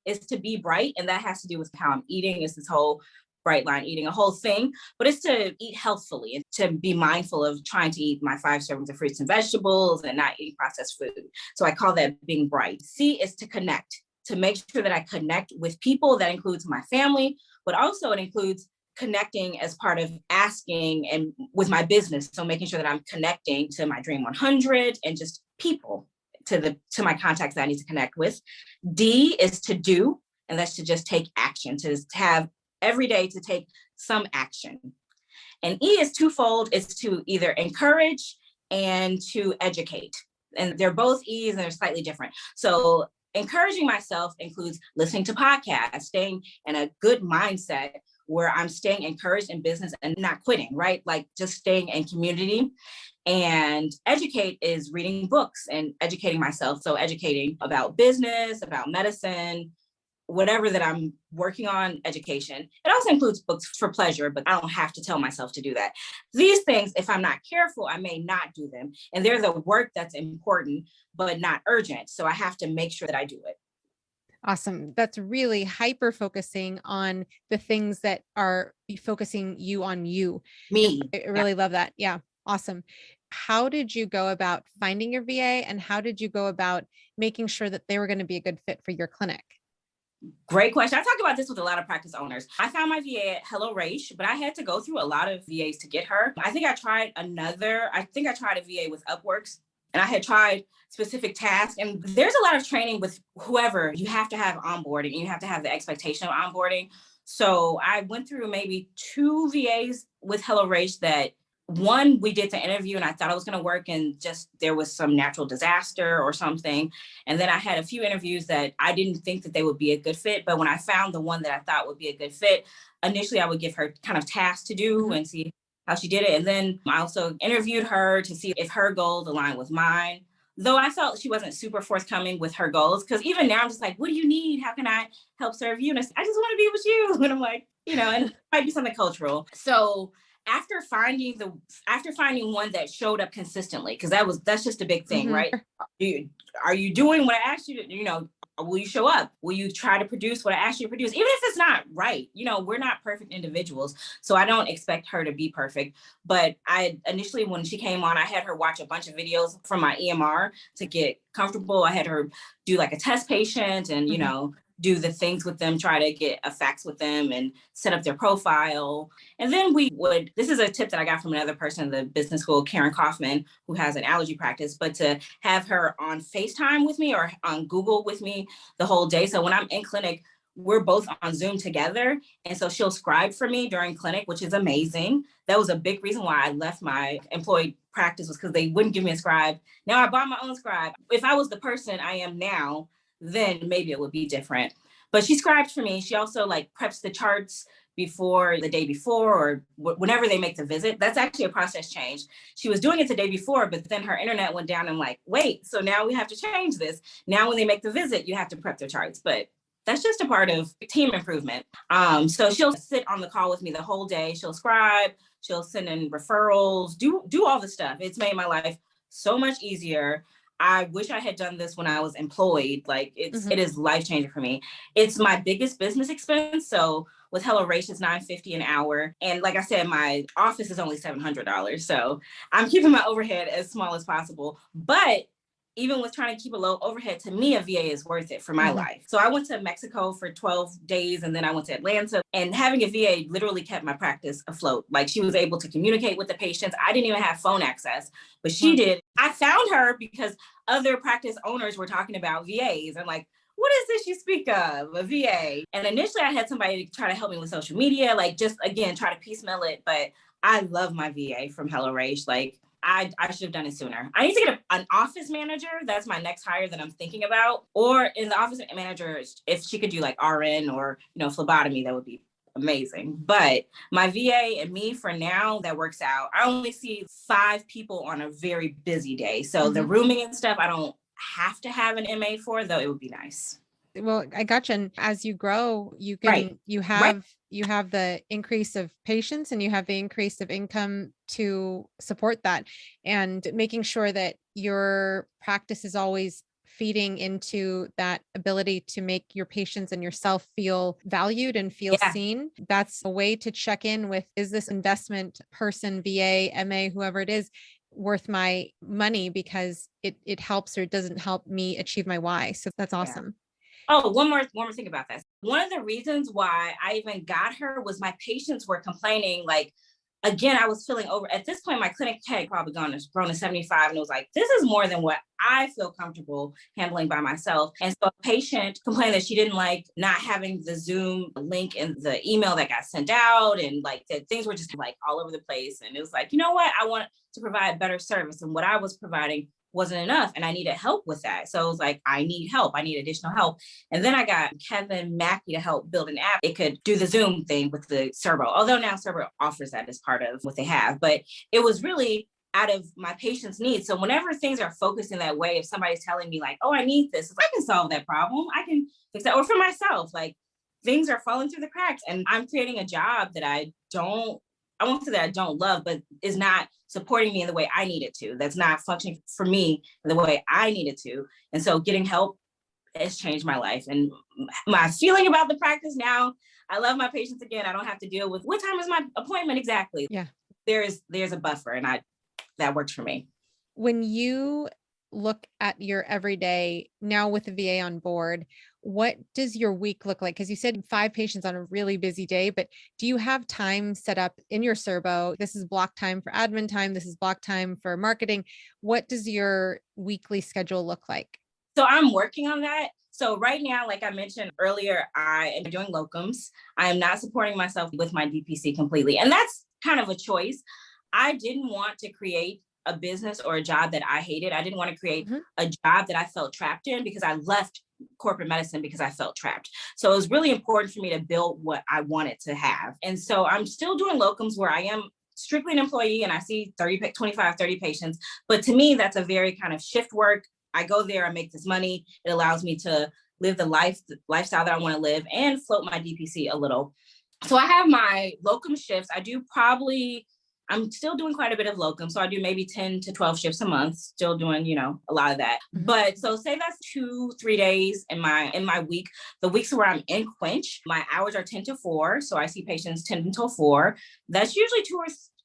is to be bright. And that has to do with how I'm eating. It's this whole bright line eating, a whole thing, but it's to eat healthfully and to be mindful of trying to eat my 5 servings of fruits and vegetables and not eating processed food. So I call that being bright. C is to connect, to make sure that I connect with people. That includes my family, but also it includes connecting as part of asking and with my business. So making sure that I'm connecting to my Dream 100 and just people to my contacts that I need to connect with. D is to do, and that's to just take action, to have every day to take some action. And E is twofold. It's to either encourage and to educate. And they're both E's, and they're slightly different. So encouraging myself includes listening to podcasts, staying in a good mindset where I'm staying encouraged in business and not quitting, right? Just staying in community. And educate is reading books and educating myself. So educating about business, about medicine, whatever that I'm working on, education. It also includes books for pleasure, but I don't have to tell myself to do that. These things, if I'm not careful, I may not do them. And they're the work that's important, but not urgent. So I have to make sure that I do it. Awesome. That's really hyper focusing on the things that are focusing you on you. Me. I really love that. Yeah. Awesome. How did you go about finding your VA, and how did you go about making sure that they were going to be a good fit for your clinic? Great question. I talk about this with a lot of practice owners. I found my VA at Hello Raish, but I had to go through a lot of VAs to get her. I think I tried a VA with Upworks, and I had tried specific tasks. And there's a lot of training with whoever. You have to have onboarding, and you have to have the expectation of onboarding. So I went through maybe 2 VAs with Hello Raish that one, we did the interview and I thought it was going to work, and just there was some natural disaster or something. And then I had a few interviews that I didn't think that they would be a good fit. But when I found the one that I thought would be a good fit, initially I would give her kind of tasks to do and see how she did it. And then I also interviewed her to see if her goals aligned with mine. Though I felt she wasn't super forthcoming with her goals, because even now I'm just like, what do you need? How can I help serve you? And I just want to be with you. And I'm like, and it might be something cultural. So after finding one that showed up consistently, because that's just a big thing, right? Are you doing what I asked you to, will you show up? Will you try to produce what I asked you to produce? Even if it's not right, we're not perfect individuals. So I don't expect her to be perfect. But I initially, when she came on, I had her watch a bunch of videos from my EMR to get comfortable. I had her do like a test patient and, do the things with them, try to get a fax with them and set up their profile. And then this is a tip that I got from another person in the business school, Karen Kaufman, who has an allergy practice, but to have her on FaceTime with me or on Google with me the whole day. So when I'm in clinic, we're both on Zoom together. And so she'll scribe for me during clinic, which is amazing. That was a big reason why I left my employed practice, was because they wouldn't give me a scribe. Now I bought my own scribe. If I was the person I am now, then maybe it would be different. But she scribes for me. She also preps the charts before the day before, or whenever they make the visit. That's actually a process change. She was doing it the day before, but then her internet went down and wait, so now we have to change this. Now when they make the visit, you have to prep their charts. But that's just a part of team improvement. So she'll sit on the call with me the whole day. She'll scribe, she'll send in referrals, do all the stuff. It's made my life so much easier. I wish I had done this when I was employed. It is life-changing for me. It's my biggest business expense. So with Hello Raish, it's $9.50 an hour. And like I said, my office is only $700. So I'm keeping my overhead as small as possible. But even with trying to keep a low overhead, to me, a VA is worth it for my life. So I went to Mexico for 12 days, and then I went to Atlanta, and having a VA literally kept my practice afloat. She was able to communicate with the patients. I didn't even have phone access, but she did. I found her because other practice owners were talking about VAs. I'm like, what is this you speak of, a VA? And initially I had somebody try to help me with social media, just again, try to piecemeal it. But I love my VA from Hello Raish. I should have done it sooner. I need to get an office manager. That's my next hire that I'm thinking about. Or in the office manager, if she could do RN or, phlebotomy, that would be amazing. But my VA and me for now, that works out. I only see 5 people on a very busy day. So the rooming and stuff, I don't have to have an MA for, though it would be nice. Well, I gotcha. And as you grow, you can, you have the increase of patients, and you have the increase of income to support that, and making sure that your practice is always feeding into that ability to make your patients and yourself feel valued and feel seen. That's a way to check in with, is this investment person, VA, MA, whoever it is, worth my money, because it helps or it doesn't help me achieve my why. So that's awesome. Oh, one more thing about this. One of the reasons why I even got her was my patients were complaining, again, I was feeling over. At this point, my clinic had probably grown to 75, and it was this is more than what I feel comfortable handling by myself. And so a patient complained that she didn't like not having the Zoom link in the email that got sent out, and that things were just all over the place. And it was you know what? I want to provide better service, and what I was providing wasn't enough, and I needed help with that. So it was I need help. I need additional help. And then I got Kevin Mackey to help build an app. It could do the Zoom thing with the Cerbo, although now Cerbo offers that as part of what they have. But it was really out of my patient's needs. So whenever things are focused in that way, if somebody's telling me oh, I need this, I can solve that problem. I can fix that. Or for myself, like things are falling through the cracks and I'm creating a job that I won't say that I don't love, but is not supporting me in the way I need it to. That's not functioning for me in the way I need it to. And so getting help has changed my life. And my feeling about the practice now, I love my patients again. I don't have to deal with what time is my appointment exactly. Yeah. There's a buffer and that works for me. When you look at your everyday now with the VA on board, what does your week look like? Because you said 5 patients on a really busy day, but do you have time set up in your Serbo? This is block time for admin time. This is block time for marketing. What does your weekly schedule look like? So I'm working on that. So right now, like I mentioned earlier, I am doing locums. I am not supporting myself with my DPC completely. And that's kind of a choice. I didn't want to create a business or a job that I hated. I didn't want to create a job that I felt trapped in because I left corporate medicine because I felt trapped. So it was really important for me to build what I wanted to have. And so I'm still doing locums where I am strictly an employee and I see 25, 30 patients. But to me, that's a very kind of shift work. I go there, I make this money. It allows me to live the lifestyle that I want to live and float my DPC a little. So I have my locum shifts. I'm still doing quite a bit of locum. So I do maybe 10 to 12 shifts a month, still doing, a lot of that. But so say that's 2-3 days in my week. The weeks where I'm in Quench, my hours are 10 to 4. So I see patients 10 until 4. That's usually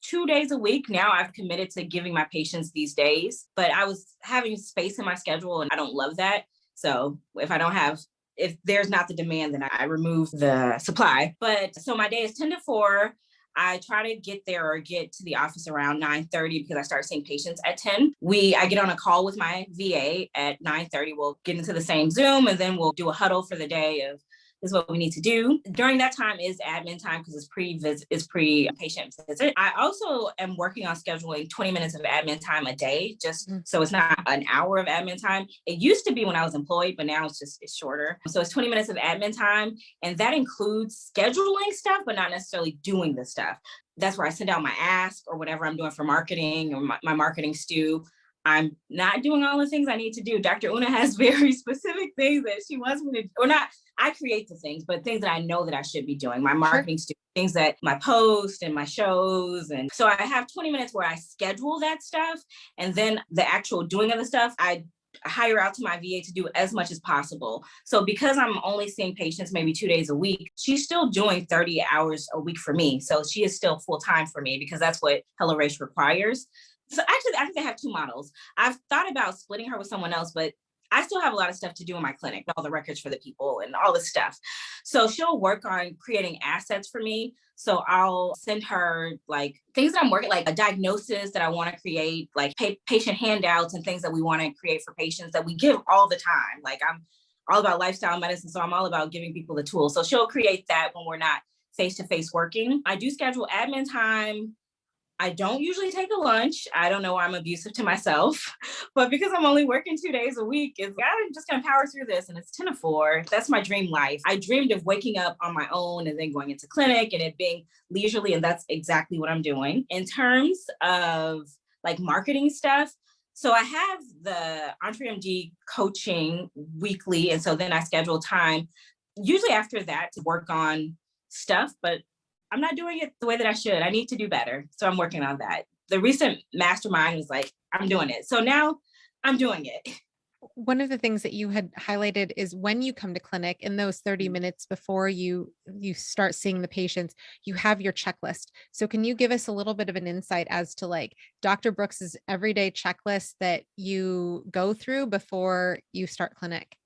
2 days a week. Now I've committed to giving my patients these days, but I was having space in my schedule and I don't love that. So if there's not the demand, then I remove the supply. But so my day is 10 to 4. I try to get there or get to the office around 9:30 because I start seeing patients at 10. I get on a call with my VA at 9:30. We'll get into the same Zoom and then we'll do a huddle for the day of this is what we need to do. During that time is admin time because it's pre-patient visit. I also am working on scheduling 20 minutes of admin time a day, just so it's not an hour of admin time. It used to be when I was employed, but now it's shorter. So it's 20 minutes of admin time. And that includes scheduling stuff, but not necessarily doing the stuff. That's where I send out my ask or whatever I'm doing for marketing or my marketing stew. I'm not doing all the things I need to do. Dr. Una has very specific things that she wants me to, or not, I create the things, but things that I know that I should be doing. My marketing, things that my post and my shows. And so I have 20 minutes where I schedule that stuff. And then the actual doing of the stuff, I hire out to my VA to do as much as possible. So because I'm only seeing patients maybe 2 days a week, she's still doing 30 hours a week for me. So she is still full time for me because that's what Hello Race requires. So actually, I think they have 2 models. I've thought about splitting her with someone else, but I still have a lot of stuff to do in my clinic, all the records for the people and all this stuff. So she'll work on creating assets for me. So I'll send her like things that I'm working, like a diagnosis that I want to create, like patient handouts and things that we want to create for patients that we give all the time. Like I'm all about lifestyle medicine. So I'm all about giving people the tools. So she'll create that when we're not face-to-face working. I do schedule admin time. I don't usually take a lunch. I don't know why I'm abusive to myself, but because I'm only working 2 days a week, I'm just gonna power through this and it's 10 to 4. That's my dream life. I dreamed of waking up on my own and then going into clinic and it being leisurely, and that's exactly what I'm doing. In terms of like marketing stuff, so I have the EntreMD coaching weekly, and so then I schedule time, usually after that, to work on stuff, but I'm not doing it the way that I should. I need to do better. So I'm working on that. The recent mastermind was like, I'm doing it. So now I'm doing it. One of the things that you had highlighted is when you come to clinic in those 30 minutes before you start seeing the patients, you have your checklist. So can you give us a little bit of an insight as to like Dr. Brooks's everyday checklist that you go through before you start clinic?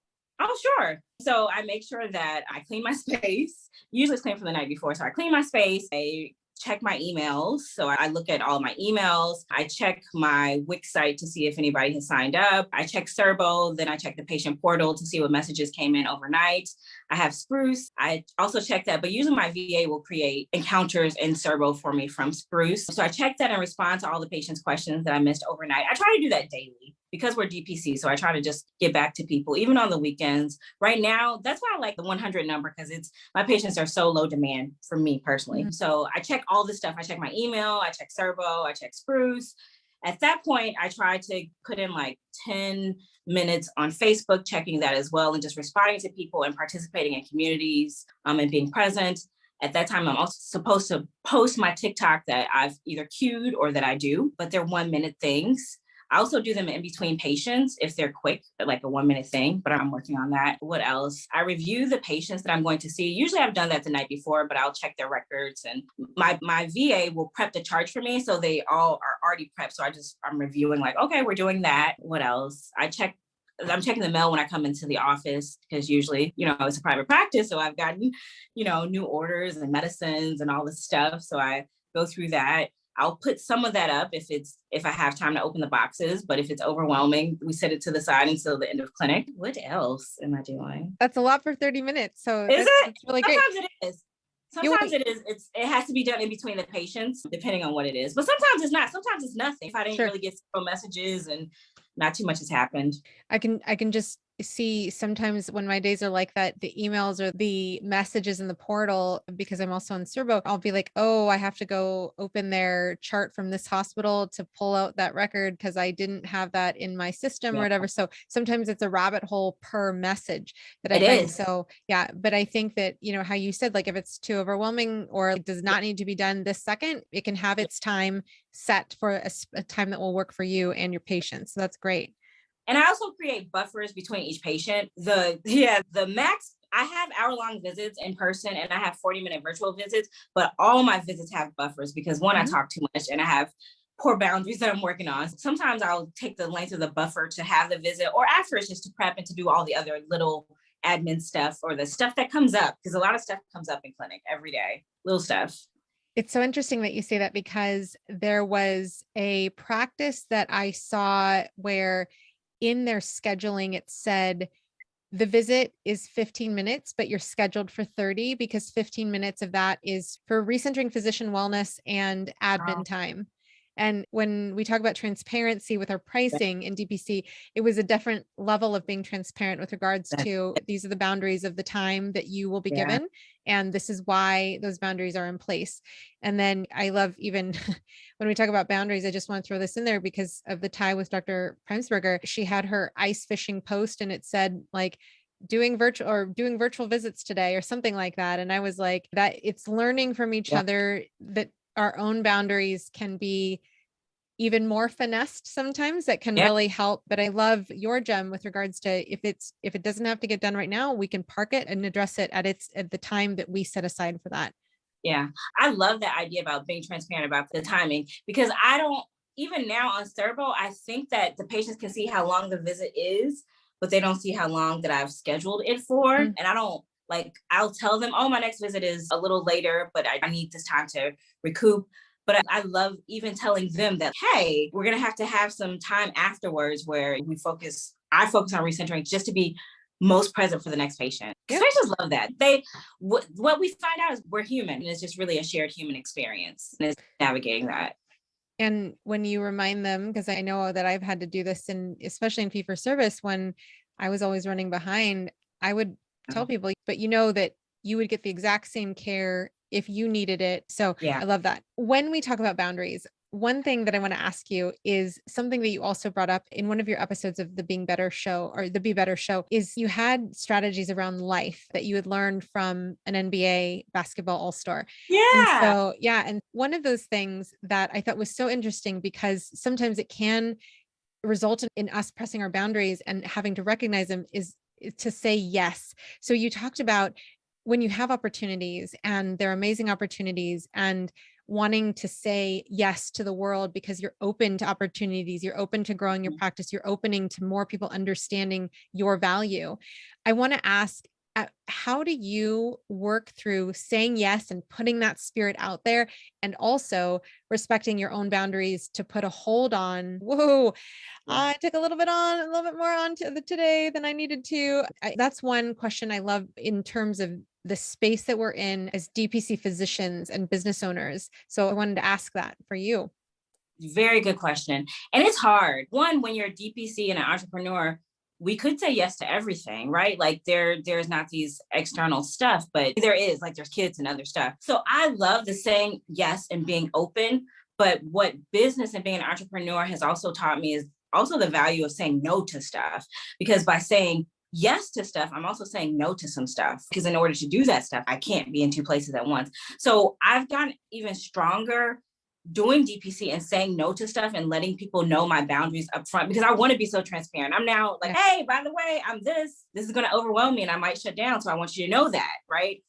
Oh, sure. So I make sure that I clean my space. Usually it's clean from the night before. So I clean my space. I check my emails. So I look at all my emails. I check my Wix site to see if anybody has signed up. I check Serbo. Then I check the patient portal to see what messages came in overnight. I have Spruce. I also check that, but usually my VA will create encounters in Serbo for me from Spruce. So I check that and respond to all the patient's questions that I missed overnight. I try to do that daily because we're DPC. So I try to just get back to people, even on the weekends. Right now, that's why I like the 100 number, because my patients are so low demand for me personally. So I check all this stuff. I check my email, I check Serbo, I check Spruce. At that point, I tried to put in like 10 minutes on Facebook, checking that as well, and just responding to people and participating in communities and being present. At that time, I'm also supposed to post my TikTok that I've either queued or that I do, but they're 1 minute things. I also do them in between patients if they're quick, like a 1 minute thing, but I'm working on that. What else? I review the patients that I'm going to see. Usually I've done that the night before, but I'll check their records, and my VA will prep the chart for me. So they all are already prepped. So I'm reviewing like, okay, we're doing that. What else? I'm checking the mail when I come into the office, because usually, it's a private practice. So I've gotten, new orders and medicines and all this stuff. So I go through that. I'll put some of that up if I have time to open the boxes, but if it's overwhelming, we set it to the side until the end of clinic. What else am I doing? That's a lot for 30 minutes. So is it? That's really great. Sometimes it is. Sometimes it is. It has to be done in between the patients, depending on what it is. But sometimes it's not. Sometimes it's nothing. If I didn't really get several messages and not too much has happened. I can just see sometimes when my days are like that, the emails or the messages in the portal, because I'm also in Serbo, I'll be like, oh, I have to go open their chart from this hospital to pull out that record because I didn't have that in my system or whatever. So sometimes it's a rabbit hole per message that I find. So yeah, but I think that, how you said, like if it's too overwhelming or it does not need to be done this second, it can have its time set for a time that will work for you and your patients. So that's great. And I also create buffers between each patient. The max, I have hour-long visits in person and I have 40-minute virtual visits, but all my visits have buffers because one, I talk too much and I have poor boundaries that I'm working on. Sometimes I'll take the length of the buffer to have the visit, or after it's just to prep and to do all the other little admin stuff or the stuff that comes up, because a lot of stuff comes up in clinic every day, little stuff. It's so interesting that you say that, because there was a practice that I saw where in their scheduling, it said the visit is 15 minutes, but you're scheduled for 30 because 15 minutes of that is for recentering physician wellness and admin time. And when we talk about transparency with our pricing in DPC, it was a different level of being transparent with regards to these are the boundaries of the time that you will be given. And this is why those boundaries are in place. And then I love, even when we talk about boundaries, I just want to throw this in there because of the tie with Dr. Primsberger. She had her ice fishing post and it said like, doing virtual visits today or something like that. And I was like, that it's learning from each other, that our own boundaries can be even more finessed sometimes, that can really help. But I love your gem with regards to if it doesn't have to get done right now, we can park it and address it at the time that we set aside for that. Yeah. I love that idea about being transparent about the timing, because I don't, even now on Serbo, I think that the patients can see how long the visit is, but they don't see how long that I've scheduled it for. And I don't, I'll tell them, oh, my next visit is a little later, but I need this time to recoup. But I love even telling them that, hey, we're going to have some time afterwards where I focus on recentering just to be most present for the next patient. Patients love that. What we find out is we're human, and it's just really a shared human experience, and it's navigating that. And when you remind them, because I know that I've had to do this, especially in fee-for-service, when I was always running behind, I would tell people, but that you would get the exact same care if you needed it. So I love that. When we talk about boundaries, one thing that I want to ask you is something that you also brought up in one of your episodes of the Being Better show, or the Be Better show, is you had strategies around life that you had learned from an NBA basketball all-star. And one of those things that I thought was so interesting, because sometimes it can result in us pressing our boundaries and having to recognize them, is to say yes. So you talked about when you have opportunities, and they're amazing opportunities, and wanting to say yes to the world because you're open to opportunities, you're open to growing your practice, you're opening to more people understanding your value. I want to ask, how do you work through saying yes and putting that spirit out there, and also respecting your own boundaries to put a hold on, I took a little bit more on to today than I needed to. That's one question I love in terms of the space that we're in as DPC physicians and business owners. So I wanted to ask that for you. Very good question. And it's hard. One, when you're a DPC and an entrepreneur, we could say yes to everything, right? Like there's not these external stuff, but there is, like there's kids and other stuff. So I love the saying yes and being open, But what business and being an entrepreneur has also taught me is also the value of saying no to stuff. Because by saying yes to stuff, I'm also saying no to some stuff. Because in order to do that stuff, I can't be in two places at once. So I've gotten even stronger doing DPC and saying no to stuff and letting people know my boundaries up front, because I want to be so transparent. I'm now like, hey, by the way, I'm this is going to overwhelm me and I might shut down. So I want you to know that, right?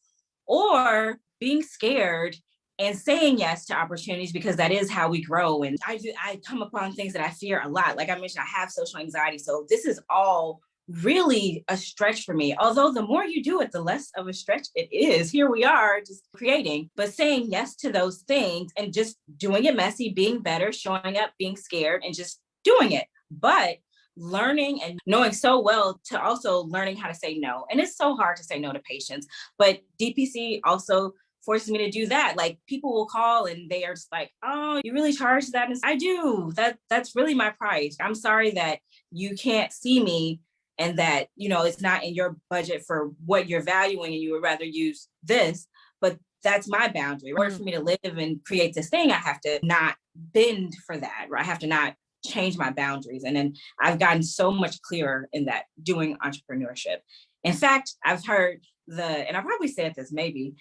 Or being scared and saying yes to opportunities, because that is how we grow. And I come upon things that I fear a lot. Like I mentioned, I have social anxiety. So this is all really a stretch for me. Although the more you do it, the less of a stretch it is. Here we are just creating, but saying yes to those things and just doing it messy, being better, showing up, being scared, and just doing it. But learning and knowing so well to also learning how to say no. And it's so hard to say no to patients, but DPC also forces me to do that. Like people will call and they are just like, oh, you really charge that? And I do. That's really my price. I'm sorry that you can't see me and that, it's not in your budget for what you're valuing and you would rather use this, but that's my boundary. In order for me to live and create this thing, I have to not bend for that, right? I have to not change my boundaries. And then I've gotten so much clearer in that doing entrepreneurship. In fact, I've heard and I probably said this maybe,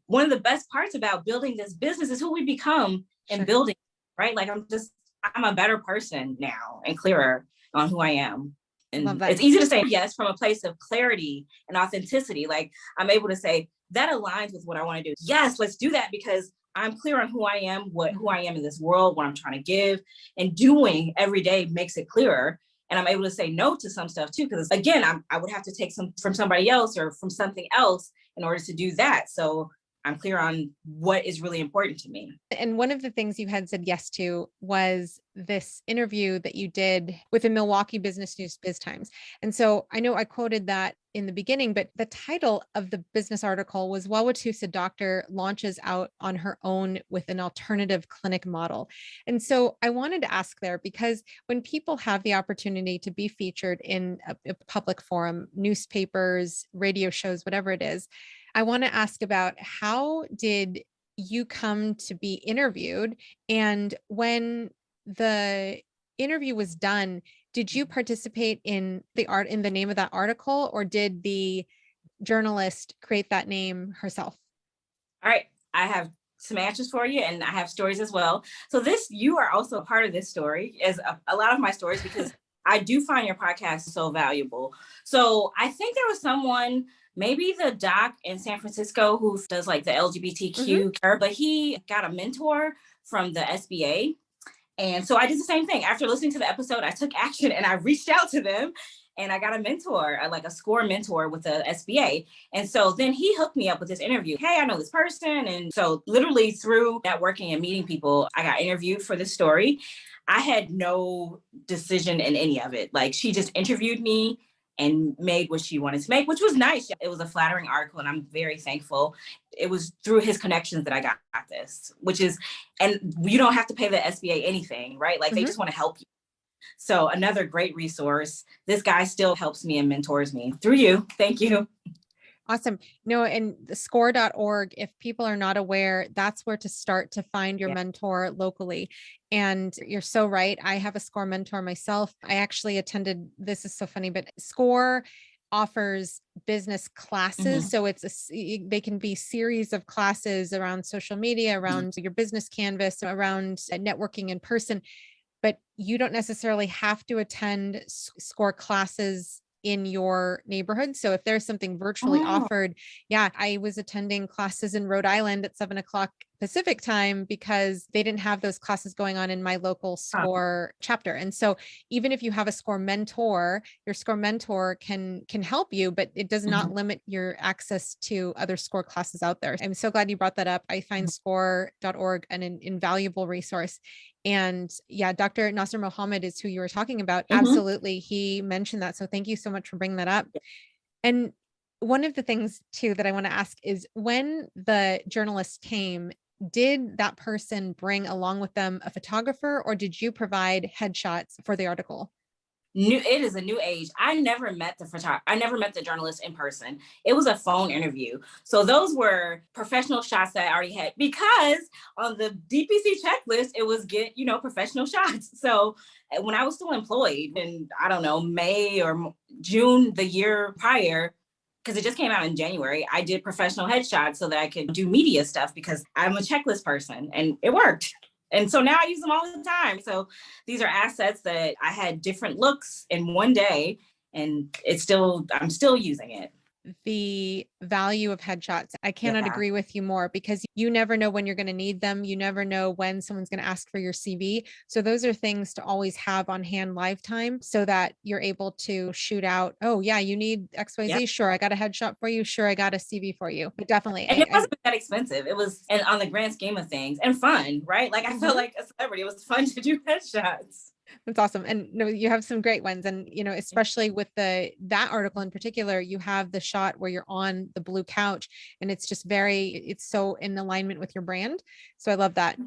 one of the best parts about building this business is who we become in building, right? Like I'm a better person now and clearer on who I am. And it's easy to say yes from a place of clarity and authenticity. Like I'm able to say that aligns with what I want to do. Yes, let's do that because I'm clear on who I am, who I am in this world, what I'm trying to give, and doing every day makes it clearer. And I'm able to say no to some stuff too, because again, I would have to take some from somebody else or from something else in order to do that. So I'm clear on what is really important to me. And one of the things you had said yes to was this interview that you did with the Milwaukee Business News Biz Times. And so I know I quoted that in the beginning, but the title of the business article was Wauwatosa Doctor Launches Out on Her Own with an Alternative Clinic Model. And so I wanted to ask there, because when people have the opportunity to be featured in a public forum, newspapers, radio shows, whatever it is, I want to ask about how did you come to be interviewed? And when the interview was done, did you participate in the name of that article, or did the journalist create that name herself? All right. I have some answers for you and I have stories as well. So you are also a part of this story, as a lot of my stories, because I do find your podcast so valuable. So I think there was someone, maybe the doc in San Francisco who does like the LGBTQ, but he got a mentor from the SBA. And so I did the same thing. After listening to the episode, I took action and I reached out to them and I got a mentor, like a SCORE mentor with the SBA. And so then he hooked me up with this interview. Hey, I know this person. And so literally through networking and meeting people, I got interviewed for this story. I had no decision in any of it. Like she just interviewed me and made what she wanted to make, which was nice. It was a flattering article and I'm very thankful. It was through his connections that I got this, and you don't have to pay the SBA anything, right? Like they just want to help you. So another great resource. This guy still helps me and mentors me through you. Thank you. Awesome. No, and the score.org, if people are not aware, that's where to start to find your mentor locally. And you're so right. I have a SCORE mentor myself. I actually attended, this is so funny, but SCORE offers business classes. So they can be series of classes around social media, around your business canvas, around networking in person, but you don't necessarily have to attend SCORE classes in your neighborhood. So if there's something virtually offered, I was attending classes in Rhode Island at 7:00 Pacific time because they didn't have those classes going on in my local SCORE chapter. And so even if you have a SCORE mentor, your SCORE mentor can help you, but it does not limit your access to other SCORE classes out there. I'm so glad you brought that up. I find score.org an invaluable resource. And Dr. Nasser Mohammed is who you were talking about. Absolutely. He mentioned that. So thank you so much for bringing that up. And one of the things too that I want to ask is, when the journalist came, did that person bring along with them a photographer, or did you provide headshots for the article? It is a new age. I never met the journalist in person. It was a phone interview. So those were professional shots that I already had, because on the DPC checklist, it was get, professional shots. So when I was still employed in, I don't know, May or June the year prior, because it just came out in January, I did professional headshots so that I could do media stuff, because I'm a checklist person, and it worked. And so now I use them all the time. So these are assets that I had different looks in one day, and I'm still using it. The value of headshots. I cannot Yeah. agree with you more, because you never know when you're going to need them. You never know when someone's going to ask for your CV. So those are things to always have on hand lifetime, so that you're able to shoot out, oh yeah, you need XYZ. Yep. Sure, I got a headshot for you. Sure, I got a CV for you. But definitely. And it wasn't that expensive. It was, and on the grand scheme of things, and fun, right? Like I felt like a celebrity. It was fun to do headshots. That's awesome. And no, you have some great ones. And, especially with that article in particular, you have the shot where you're on the blue couch, and it's just it's so in alignment with your brand. So I love that.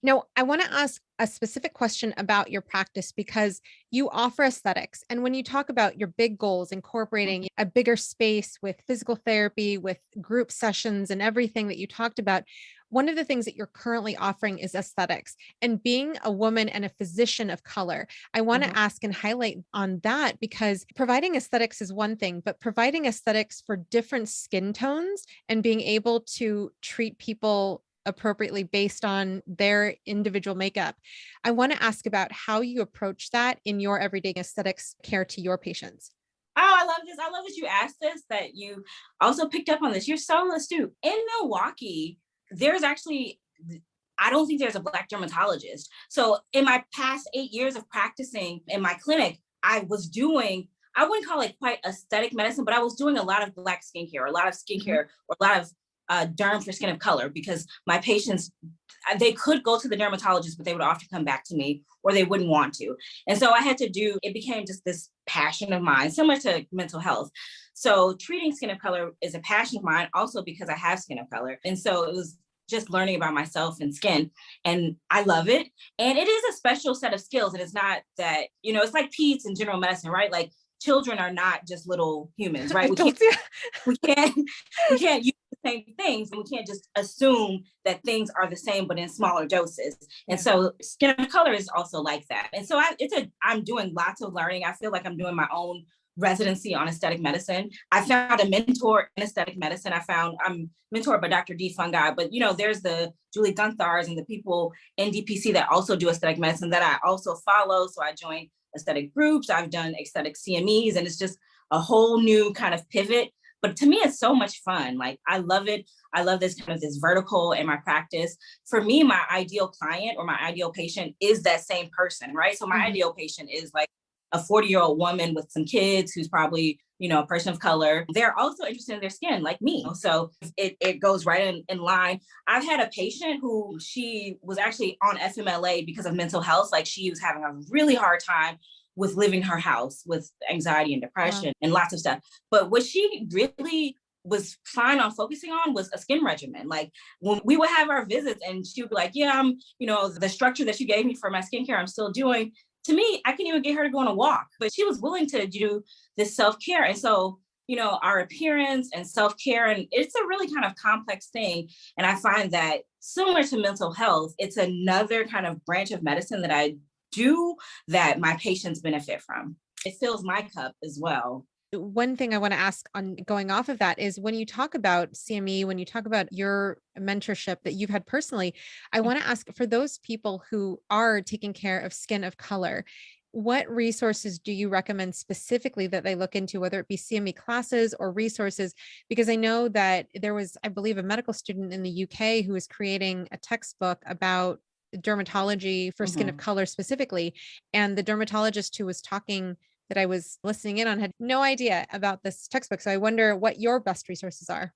Now, I want to ask a specific question about your practice, because you offer aesthetics. And when you talk about your big goals, incorporating a bigger space with physical therapy, with group sessions and everything that you talked about, one of the things that you're currently offering is aesthetics. And being a woman and a physician of color, I want to ask and highlight on that, because providing aesthetics is one thing, but providing aesthetics for different skin tones and being able to treat people appropriately based on their individual makeup. I want to ask about how you approach that in your everyday aesthetics care to your patients. Oh, I love this. I love that you asked this, that you also picked up on this. You're so astute. In Milwaukee, there's actually, I don't think there's a Black dermatologist. So in my past 8 years of practicing in my clinic, I wouldn't call it quite aesthetic medicine, but I was doing a lot of Black skincare, a lot of skincare, or a lot of derm for skin of color, because my patients, they could go to the dermatologist, but they would often come back to me, or they wouldn't want to. And so it became just this passion of mine, similar to mental health. So treating skin of color is a passion of mine, also because I have skin of color. And so it was just learning about myself and skin, and I love it. And it is a special set of skills. And it's not that, it's like peds in general medicine, right? Like children are not just little humans, right? We can't use the same things, and we can't just assume that things are the same, but in smaller doses. And so skin of color is also like that. And so I'm doing lots of learning. I feel like I'm doing my own residency on aesthetic medicine. I found a mentor in aesthetic medicine. I'm mentored by Dr. D. Fungi, but there's the Julie Gunthars and the people in DPC that also do aesthetic medicine that I also follow. So I joined aesthetic groups. I've done aesthetic CMEs, and it's just a whole new kind of pivot. But to me, it's so much fun. Like, I love it. I love this kind of this vertical in my practice. For me, my ideal client or my ideal patient is that same person, right? So my ideal patient is like a 40-year-old woman with some kids who's probably, a person of color. They're also interested in their skin like me. So it goes right in line. I've had a patient who, she was actually on FMLA because of mental health. Like, she was having a really hard time with leaving her house with anxiety and depression and lots of stuff. But what she really was fine on focusing on was a skin regimen. Like, when we would have our visits, and she would be like, yeah, the structure that you gave me for my skincare, I'm still doing. To me, I couldn't even get her to go on a walk, but she was willing to do this self-care. And so, our appearance and self-care, and it's a really kind of complex thing. And I find that similar to mental health, it's another kind of branch of medicine that I do that my patients benefit from. It fills my cup as well. One thing I want to ask on going off of that is, when you talk about CME, when you talk about your mentorship that you've had personally, I want to ask, for those people who are taking care of skin of color, what resources do you recommend specifically that they look into, whether it be CME classes or resources? Because I know that there was, I believe, a medical student in the UK who was creating a textbook about dermatology for skin of color specifically. And the dermatologist who was talking, that I was listening in on, had no idea about this textbook. So I wonder what your best resources are.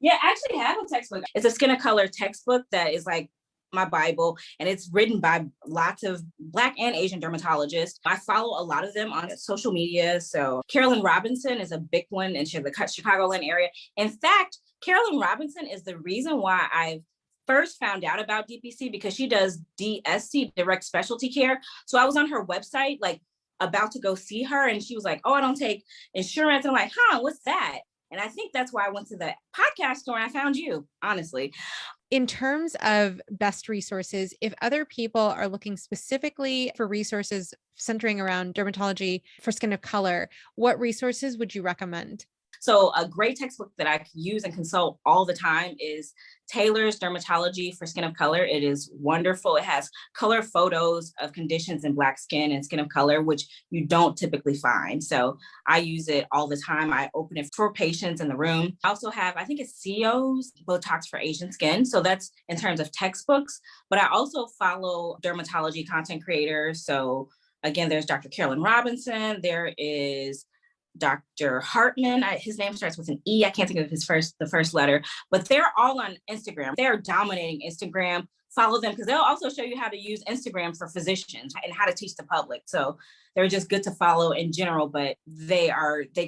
Yeah, I actually have a textbook. It's a skin of color textbook that is like my Bible, and it's written by lots of Black and Asian dermatologists. I follow a lot of them on social media. So Carolyn Robinson is a big one in the Chicagoland area. In fact, Carolyn Robinson is the reason why I've first found out about DPC, because she does DSC, direct specialty care. So I was on her website, like about to go see her, and she was like, oh, I don't take insurance. And I'm like, huh, what's that? And I think that's why I went to the podcast store and I found you, honestly. In terms of best resources, if other people are looking specifically for resources centering around dermatology for skin of color, what resources would you recommend? So a great textbook that I use and consult all the time is Taylor's Dermatology for Skin of Color. It is wonderful. It has color photos of conditions in Black skin and skin of color, which you don't typically find. So I use it all the time. I open it for patients in the room. I also have, I think it's CO's Botox for Asian Skin. So that's in terms of textbooks, but I also follow dermatology content creators. So again, there's Dr. Carolyn Robinson. There is Dr. Hartman. His name starts with an E. I can't think of the first letter, but they're all on Instagram. They're dominating Instagram. Follow them because they'll also show you how to use Instagram for physicians and how to teach the public. So they're just good to follow in general, but they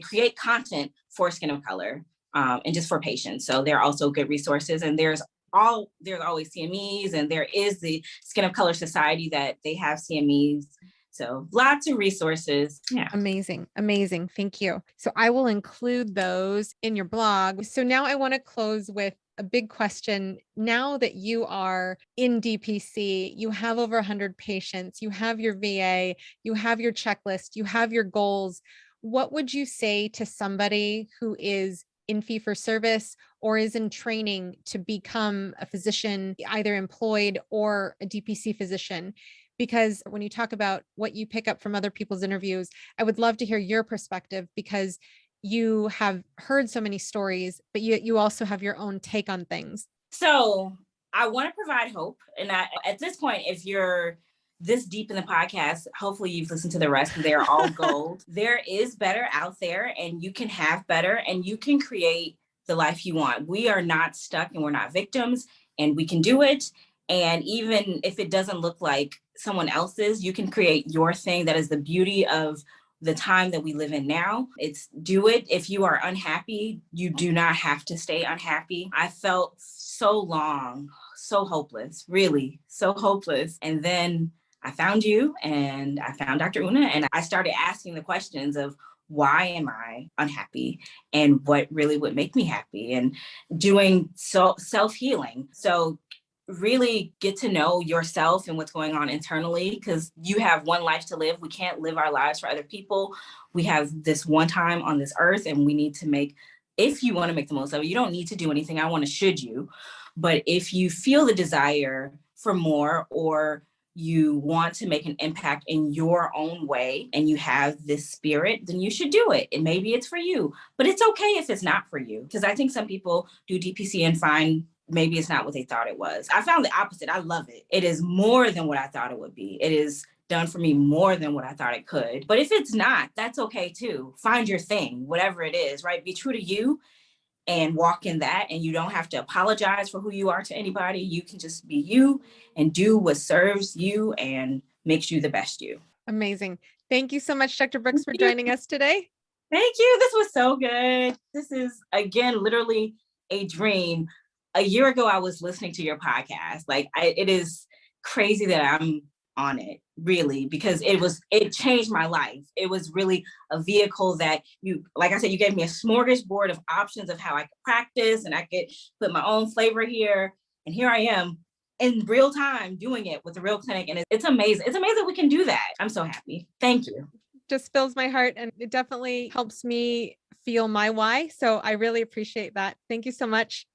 create content for skin of color and just for patients. So they're also good resources. And there's always CMEs, and there is the Skin of Color Society that they have CMEs. So lots of resources. Yeah. Amazing. Amazing. Thank you. So I will include those in your blog. So now I want to close with a big question. Now that you are in DPC, you have over 100 patients, you have your VA, you have your checklist, you have your goals. What would you say to somebody who is in fee for service or is in training to become a physician, either employed or a DPC physician? Because when you talk about what you pick up from other people's interviews, I would love to hear your perspective because you have heard so many stories, but you also have your own take on things. So I want to provide hope. And at this point, if you're this deep in the podcast, hopefully you've listened to the rest because they're all gold. There is better out there, and you can have better, and you can create the life you want. We are not stuck and we're not victims, and we can do it. And even if it doesn't look like someone else's, you can create your thing. That is the beauty of the time that we live in now. It's do it. If you are unhappy, you do not have to stay unhappy. I felt so long, so hopeless, really so hopeless. And then I found you and I found Dr. Una, and I started asking the questions of why am I unhappy and what really would make me happy, and doing self-healing. So really get to know yourself and what's going on internally, because you have one life to live. We can't live our lives for other people. We have this one time on this earth, and we need to if you want to make the most of it, you don't need to do anything. I want to should you. But if you feel the desire for more, or you want to make an impact in your own way, and you have this spirit, then you should do it. And maybe it's for you, but it's okay if it's not for you. Because I think some people do DPC and find maybe it's not what they thought it was. I found the opposite. I love it. It is more than what I thought it would be. It is done for me more than what I thought it could. But if it's not, that's okay too. Find your thing, whatever it is, right? Be true to you and walk in that. And you don't have to apologize for who you are to anybody. You can just be you and do what serves you and makes you the best you. Amazing. Thank you so much, Dr. Brooks, for joining us today. Thank you. This was so good. This is, again, literally a dream. A year ago, I was listening to your podcast. It is crazy that I'm on it, really, because it changed my life. It was really a vehicle that like I said, you gave me a smorgasbord of options of how I could practice, and I could put my own flavor here. And here I am in real time doing it with the real clinic. And it's amazing. It's amazing we can do that. I'm so happy. Thank you. Just fills my heart, and it definitely helps me feel my why. So I really appreciate that. Thank you so much.